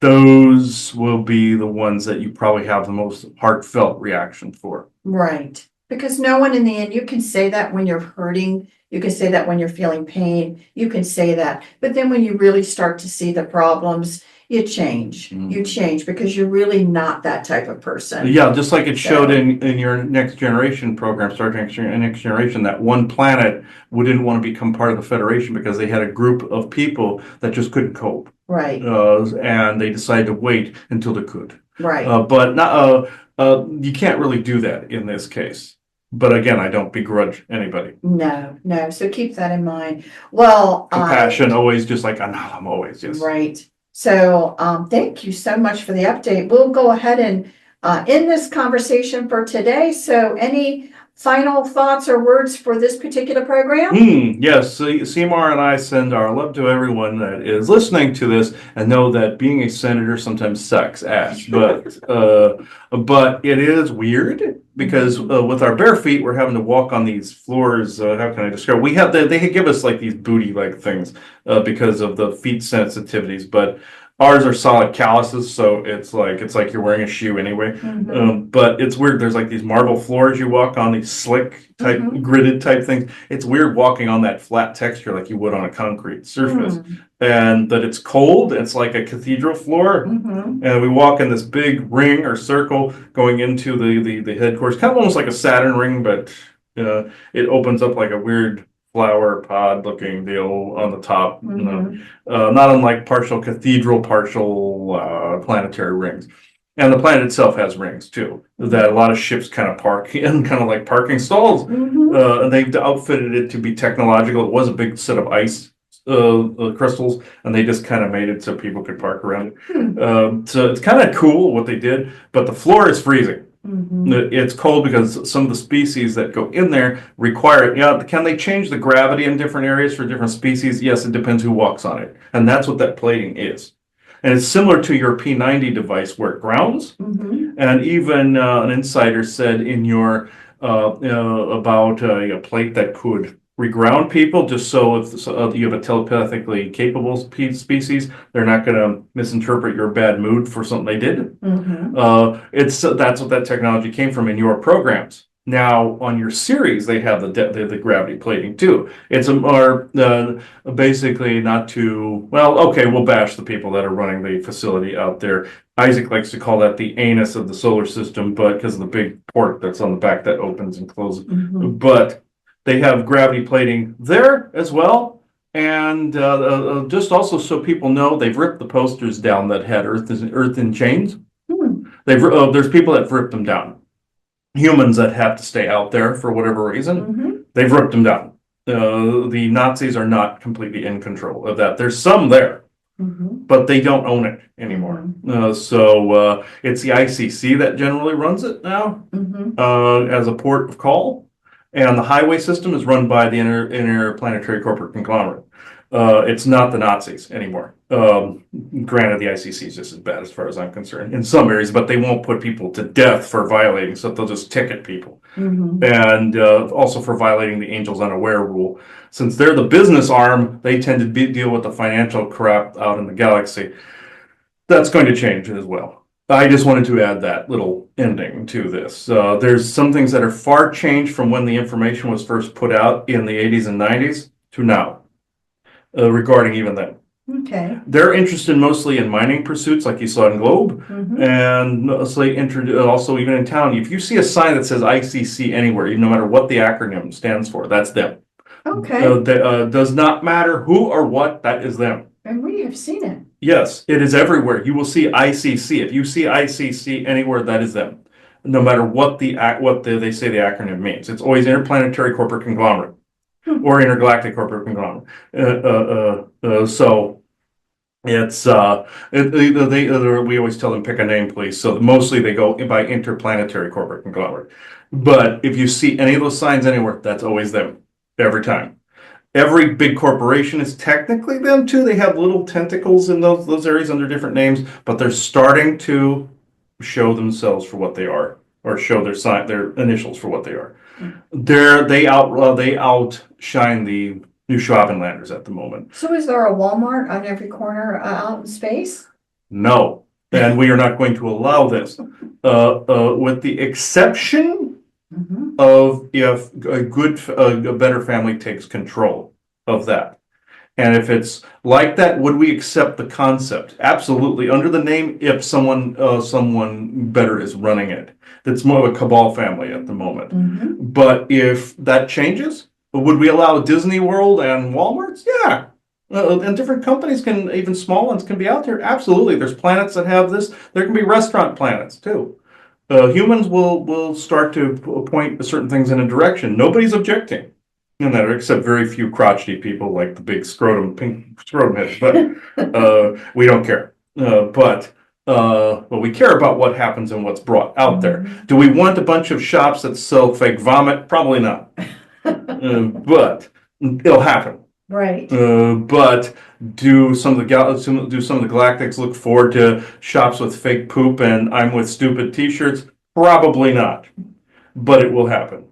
those will be the ones that you probably have the most heartfelt reaction for. Right. Because no one in the end, you can say that when you're hurting, you can say that when you're feeling pain, you can say that. But then when you really start to see the problems, you change. You change because you're really not that type of person. Yeah, just like it showed in your Next Generation program, Star Trek Next Generation, that one planet didn't want to become part of the Federation because they had a group of people that just couldn't cope. Right. And they decided to wait until they could. Right. But not, you can't really do that in this case. But again, I don't begrudge anybody. No. So keep that in mind. Well, compassion, always, just like I'm always, yes. Right. So thank you so much for the update. We'll go ahead and end this conversation for today. So any final thoughts or words for this particular program? Yes, Semar and I send our love to everyone that is listening to this, and know that being a senator sometimes sucks ass. But it is weird because with our bare feet, we're having to walk on these floors. How can I describe? They give us like these booty like things because of the feet sensitivities, but ours are solid calluses, so it's like you're wearing a shoe anyway. But it's weird. There's like these marble floors you walk on, these slick type, gridded type things. It's weird walking on that flat texture like you would on a concrete surface. And that it's cold. It's like a cathedral floor. And we walk in this big ring or circle going into the headquarters, kind of almost like a Saturn ring, but it opens up like a weird flower pod looking deal on the top, not unlike partial cathedral, partial planetary rings. And the planet itself has rings too, that a lot of ships kind of park in, kind of like parking stalls. And they've outfitted it to be technological. It was a big set of ice crystals, and they just kind of made it so people could park around it. So it's kind of cool what they did, but the floor is freezing. It's cold because some of the species that go in there require it. Can they change the gravity in different areas for different species? Yes, it depends who walks on it. And that's what that plating is. And it's similar to your P90 device where it grounds. And even an insider said in your about a plate that could reground people, just so if you have a telepathically capable species, they're not going to misinterpret your bad mood for something they did. That's what that technology came from in your programs. Now on your series, they have the gravity plating too. It's basically not too well. Okay, we'll bash the people that are running the facility out there. Isaac likes to call that the anus of the solar system, but because of the big port that's on the back that opens and closes. But they have gravity plating there as well. And just also so people know, they've ripped the posters down that had Earth in Chains. There's people that have ripped them down. Humans that have to stay out there for whatever reason, they've ripped them down. The Nazis are not completely in control of that. There's some there, but they don't own it anymore. So it's the ICC that generally runs it now as a port of call. And the highway system is run by the interplanetary corporate conglomerate. It's not the Nazis anymore. Granted, the ICC is just as bad as far as I'm concerned in some areas, but they won't put people to death for violating, so they'll just ticket people. And also for violating the Angels Unaware rule. Since they're the business arm, they tend to deal with the financial crap out in the galaxy. That's going to change as well. I just wanted to add that little ending to this. There's some things that are far changed from when the information was first put out in the 80s and 90s to now, regarding even that. Okay. They're interested mostly in mining pursuits, like you saw in Globe, and also even in town. If you see a sign that says ICC anywhere, no matter what the acronym stands for, that's them. Okay. Does not matter who or what, that is them. And we have seen it. Yes, it is everywhere. You will see ICC. If you see ICC anywhere, that is them. No matter what they say the acronym means, it's always Interplanetary Corporate Conglomerate or Intergalactic Corporate Conglomerate. So it's we always tell them pick a name, please. So mostly they go by Interplanetary Corporate Conglomerate. But if you see any of those signs anywhere, that's always them every time. Every big corporation is technically them too. They have little tentacles in those areas under different names, but they're starting to show themselves for what they are, or show their initials for what they are. They outshine the New Schwabenlanders at the moment. So is there a Walmart on every corner out in space? No, and we are not going to allow this, with the exception of if a better family takes control of that. And if it's like that, would we accept the concept? Absolutely, under the name if someone better is running it. That's more of a cabal family at the moment. But if that changes, would we allow Disney World and Walmarts? Yeah. And different companies can, even small ones, can be out there. Absolutely. There's planets that have this. There can be restaurant planets too. Humans will start to point certain things in a direction. Nobody's objecting in that, except very few crotchety people like the big pink scrotum heads. But we don't care. But we care about what happens and what's brought out there. Do we want a bunch of shops that sell fake vomit? Probably not. But it'll happen. Right. But do some of the Galactics look forward to shops with fake poop and I'm with stupid T-shirts? Probably not, but it will happen.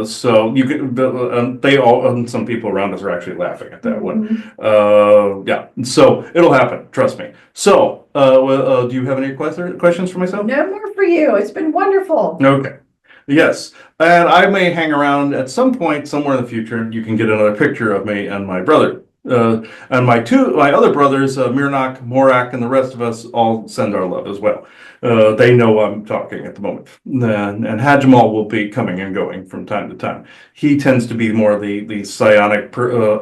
So you can. They all. Some people around us are actually laughing at that one. Yeah. So it'll happen. Trust me. So, do you have any questions for myself? No more for you. It's been wonderful. Okay. Yes, and I may hang around at some point somewhere in the future. You can get another picture of me and my brother. And my other brothers, Mirnak, Morak, and the rest of us all send our love as well. They know I'm talking at the moment. And Hajamal will be coming and going from time to time. He tends to be more the psionic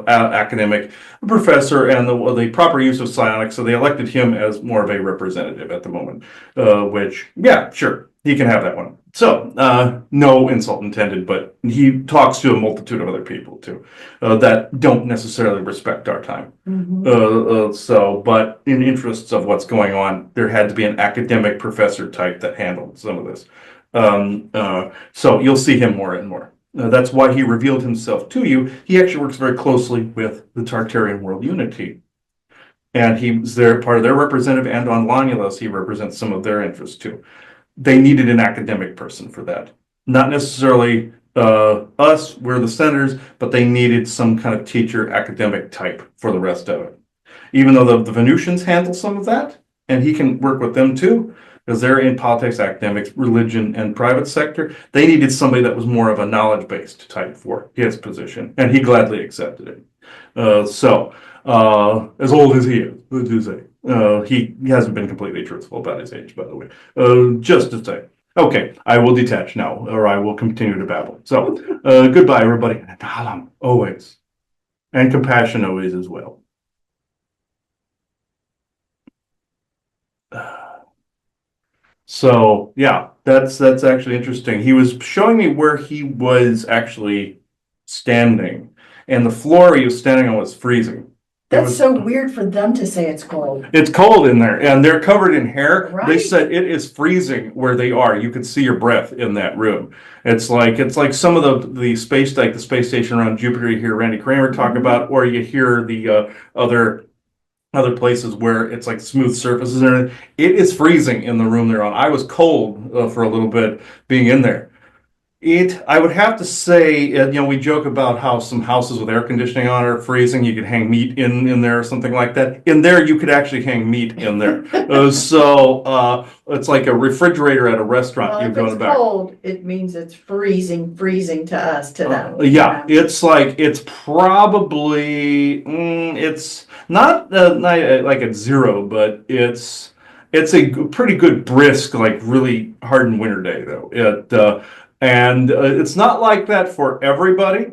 academic professor and the proper use of psionics, so they elected him as more of a representative at the moment, which, yeah, sure, he can have that one. So, no insult intended, but he talks to a multitude of other people too, that don't necessarily respect our time. But in interests of what's going on, there had to be an academic professor type that handled some of this. So you'll see him more and more. That's why he revealed himself to you. He actually works very closely with the Tartarian World Unity. And he's part of their representative, and on Lonulus, he represents some of their interests too. They needed an academic person for that. Not necessarily us, we're the senators, but they needed some kind of teacher academic type for the rest of it. Even though the Venusians handle some of that, and he can work with them too, because they're in politics, academics, religion, and private sector, they needed somebody that was more of a knowledge-based type for his position, and he gladly accepted it. As old as he is, let's just say. He hasn't been completely truthful about his age, by the way. Just to say. Okay, I will detach now, or I will continue to babble. So, goodbye, everybody. And Alam, always. And compassion always as well. So, yeah, that's actually interesting. He was showing me where he was actually standing, and the floor he was standing on was freezing. That's so weird for them to say it's cold. It's cold in there, and they're covered in hair. They Right. said it is freezing where they are. You can see your breath in that room. It's like some of the space, like the space station around Jupiter. You hear Randy Kramer talk about, or you hear the other places where it's like smooth surfaces and everything. It is freezing in the room they're on. I was cold for a little bit being in there. I would have to say, we joke about how some houses with air conditioning on are freezing. You could hang meat in there or something like that. In there, you could actually hang meat in there. It's like a refrigerator at a restaurant. Well, You if go in it's the back. cold, it means it's freezing to us, to them. Yeah, it's probably it's not like at zero, but it's a pretty good brisk, like really hardened winter day though. It's not like that for everybody.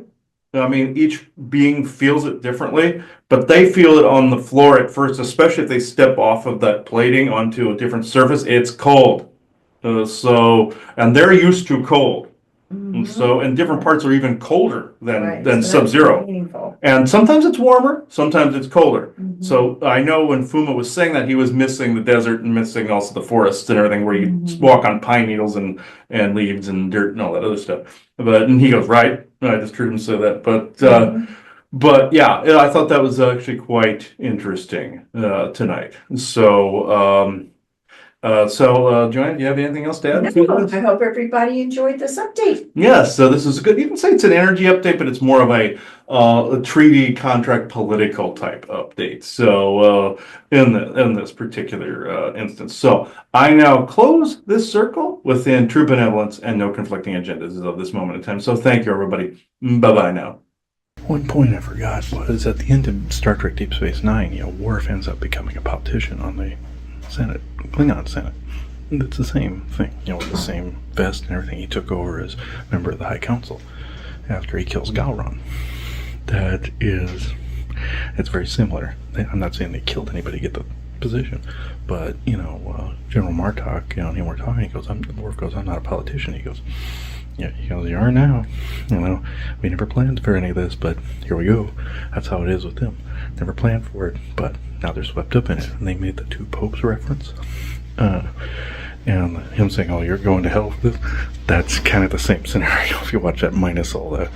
I mean, each being feels it differently, but they feel it on the floor at first, especially if they step off of that plating onto a different surface. It's cold. And they're used to cold. And different parts are even colder than so sub-zero. meaningful. And sometimes it's warmer, sometimes it's colder. So I know when Fuma was saying that, he was missing the desert and missing also the forests and everything where you walk on pine needles and leaves and dirt and all that other stuff. And he goes, right, I just heard him say that. But yeah, I thought that was actually quite interesting tonight. Joanne, do you have anything else to add? No, I hope everybody enjoyed this update. Yes, so this is good. You can say it's an energy update, but it's more of a treaty contract political type update. So in this particular instance, so I now close this circle within true benevolence and no conflicting agendas as of this moment in time. So thank you, everybody. Bye bye now. One point I forgot was at the end of Star Trek Deep Space Nine, Worf ends up becoming a politician on the Senate, Klingon Senate. It's the same thing, with the same vest and everything. He took over as member of the High Council after he kills Gowron. It's very similar. I'm not saying they killed anybody to get the position, but, General Martok, and him were talking, Worf goes, I'm not a politician. He goes, yeah, you are now. We never planned for any of this, but here we go. That's how it is with them. Never planned for it, but now they're swept up in it. And they made the two popes reference. And him saying, oh, you're going to hell for this. That's kind of the same scenario if you watch that minus all the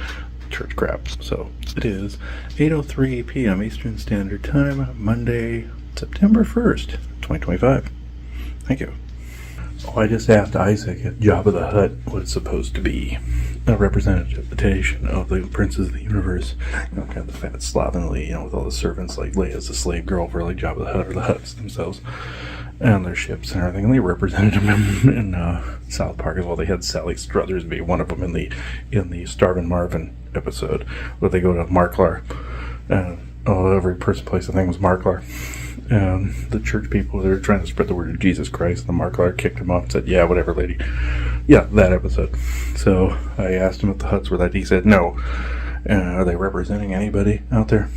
church crap. So it is 8:03 p.m. Eastern Standard Time, Monday, September 1st, 2025. Thank you. Oh, I just asked Isaac at Jabba the Hutt what it's supposed to be. A representation of the princes of the universe. Kind of the fat slovenly, with all the servants, like Leia's a slave girl for like Jabba the Hutt or the Hutts themselves. And their ships and everything. And they represented him in South Park as well. They had Sally Struthers be one of them in the Starvin' Marvin episode, where they go to Marklar. And every person, place, I think was Marklar. And the church people, they were trying to spread the word of Jesus Christ. And the Marklar kicked him off and said, yeah, whatever, lady. Yeah, that episode. So I asked him if the Hutts were that. He said no. Are they representing anybody out there?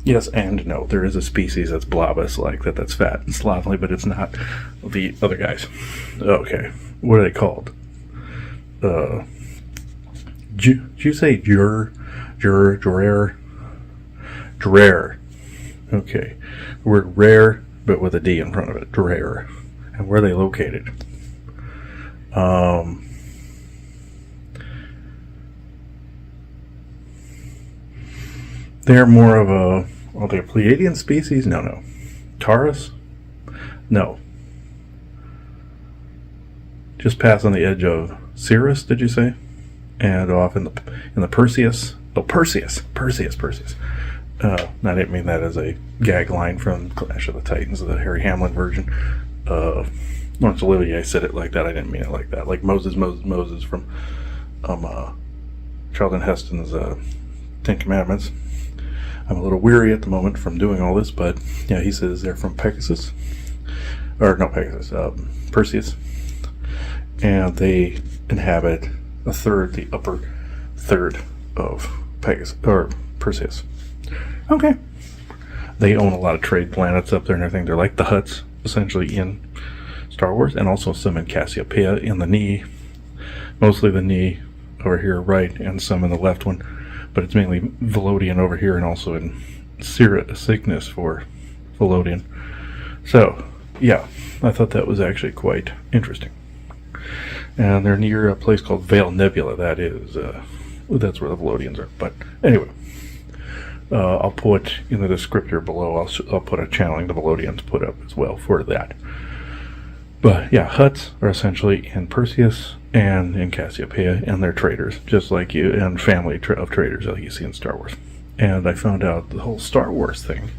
Yes and no. There is a species that's blobus like that, that's fat and slovenly, but it's not the other guys. Okay. What are they called? Did you say Juror? Okay. The word rare, but with a D in front of it. Rare. And where are they located? They're more of are they a Pleiadian species? No. Taurus? No. Just past on the edge of Cirrus, did you say? And off in the Perseus. Oh, Perseus. I didn't mean that as a gag line from Clash of the Titans, the Harry Hamlin version. Laurence Olivier said it like that. I didn't mean it like that. Like Moses from Charlton Heston's Ten Commandments. I'm a little weary at the moment from doing all this, but yeah, he says they're from Perseus, and they inhabit the upper third of Perseus. Okay. They own a lot of trade planets up there and everything. They're like the Hutts, essentially, in Star Wars, and also some in Cassiopeia in the knee. Mostly the knee over here right, and some in the left one. but it's mainly Velodian over here and also in Cygnus for Velodian. So, yeah, I thought that was actually quite interesting. And they're near a place called Vale Nebula. That's where the Velodians are. But anyway, I'll put in the descriptor below, I'll put a channeling the Velodians put up as well for that. But yeah, huts are essentially in Perseus and in Cassiopeia, and they're traders, just like you, and family of traders like you see in Star Wars. And I found out the whole Star Wars thing,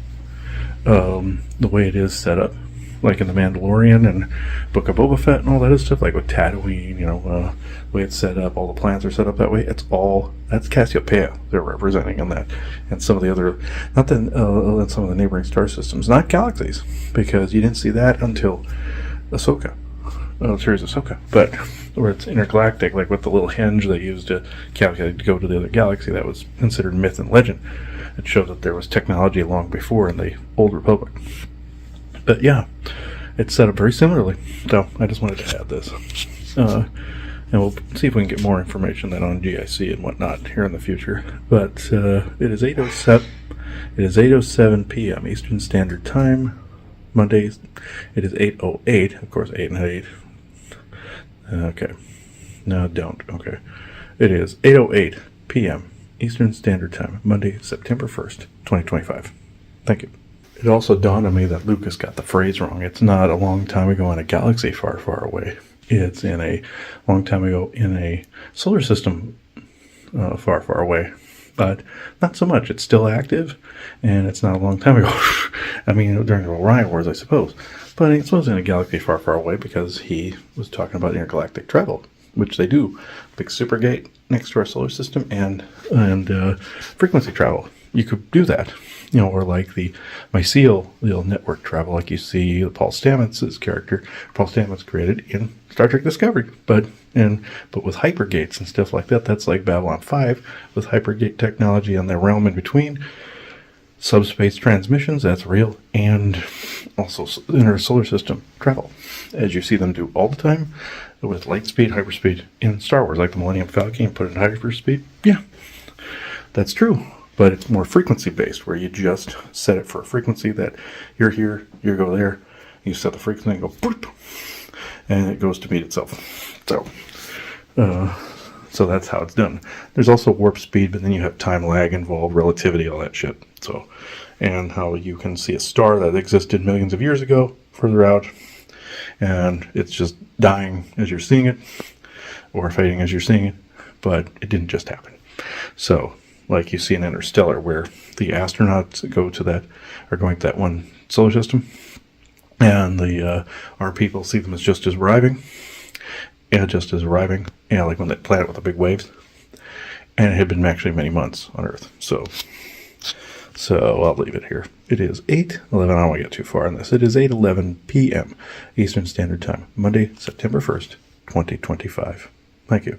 the way it is set up, like in The Mandalorian and Book of Boba Fett and all that other stuff, like with Tatooine, the way it's set up, all the planets are set up that way. That's Cassiopeia they're representing in that, and some of the other, some of the neighboring star systems, not galaxies, because you didn't see that until Ahsoka, the series Ahsoka, but where it's intergalactic, like with the little hinge they used to calculate to go to the other galaxy, that was considered myth and legend. It showed that there was technology long before in the Old Republic. But yeah, it's set up very similarly. So I just wanted to add this. And we'll see if we can get more information then on GIC and whatnot here in the future. But it is 8:07. It is 8:07 p.m. Eastern Standard Time. Mondays. It is 8:08. Of course, 8 and 8. Okay. No, don't. Okay. It is 8:08 p.m. Eastern Standard Time. Monday, September 1st, 2025. Thank you. It also dawned on me that Lucas got the phrase wrong. It's not a long time ago in a galaxy far, far away. It's in a long time ago in a solar system far, far away. But not so much. It's still active, and it's not a long time ago. I mean, during the Orion Wars, I suppose. But it was in a galaxy far, far away because he was talking about intergalactic travel, which they do. Big supergate next to our solar system and frequency travel. You could do that. Or like the mycelial network travel, like you see Paul Stamets' character. Paul Stamets created in Star Trek Discovery, but with hypergates and stuff like that. That's like Babylon 5 with hypergate technology and the realm in between. Subspace transmissions, that's real, and also inner solar system travel, as you see them do all the time with light speed, hyperspeed in Star Wars, like the Millennium Falcon, put it in hyperspeed. Yeah, that's true. But it's more frequency based, where you just set it for a frequency that you're here, you go there, you set the frequency and go boop, and it goes to meet itself. So that's how it's done. There's also warp speed, but then you have time lag involved, relativity, all that shit. So, and how you can see a star that existed millions of years ago further out, and it's just dying as you're seeing it, or fading as you're seeing it, but it didn't just happen. So, like you see in Interstellar, where the astronauts are going to that one solar system, and our people see them as just as arriving, like when that planet with the big waves, and it had been actually many months on Earth. So I'll leave it here. It is 8:11. I don't want to get too far on this. It is 8:11 p.m. Eastern Standard Time, Monday, September 1st, 2025. Thank you.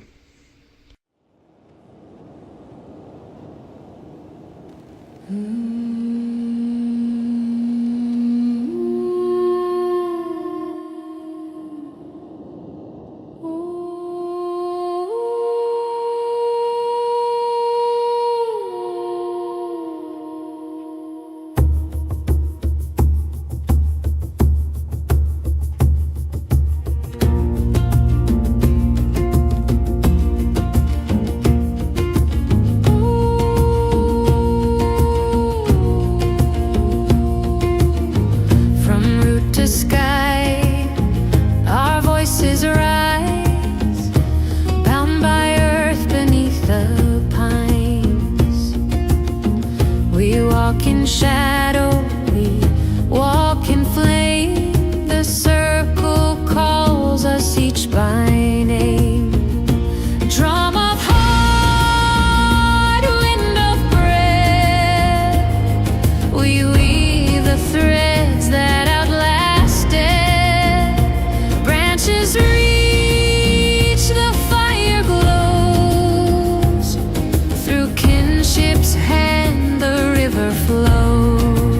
Through kinship's hand the river flows.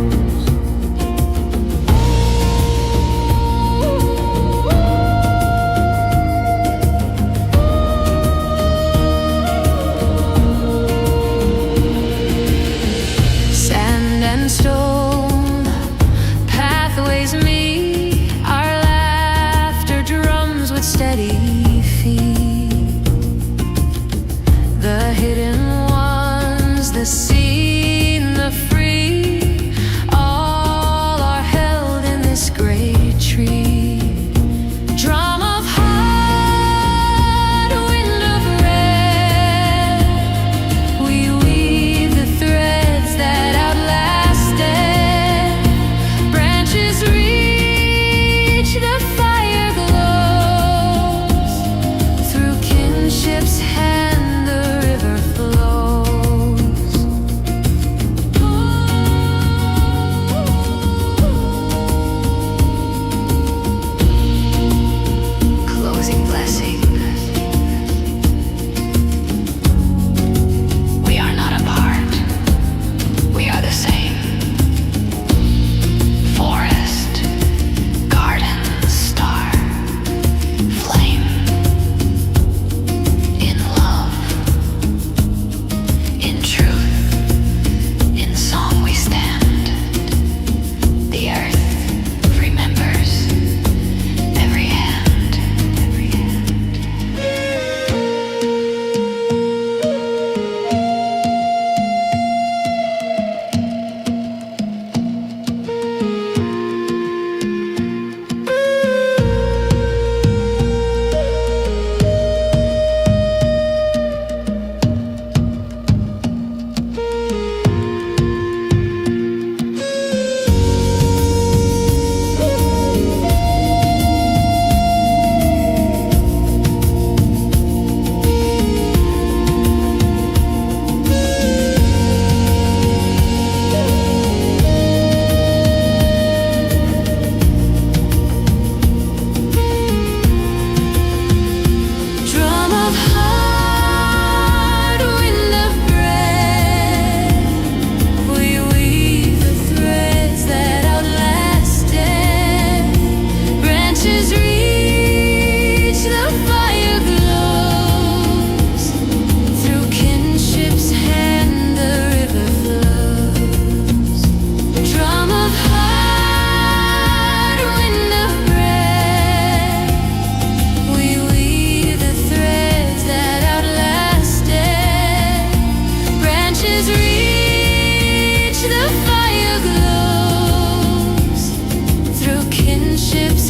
ships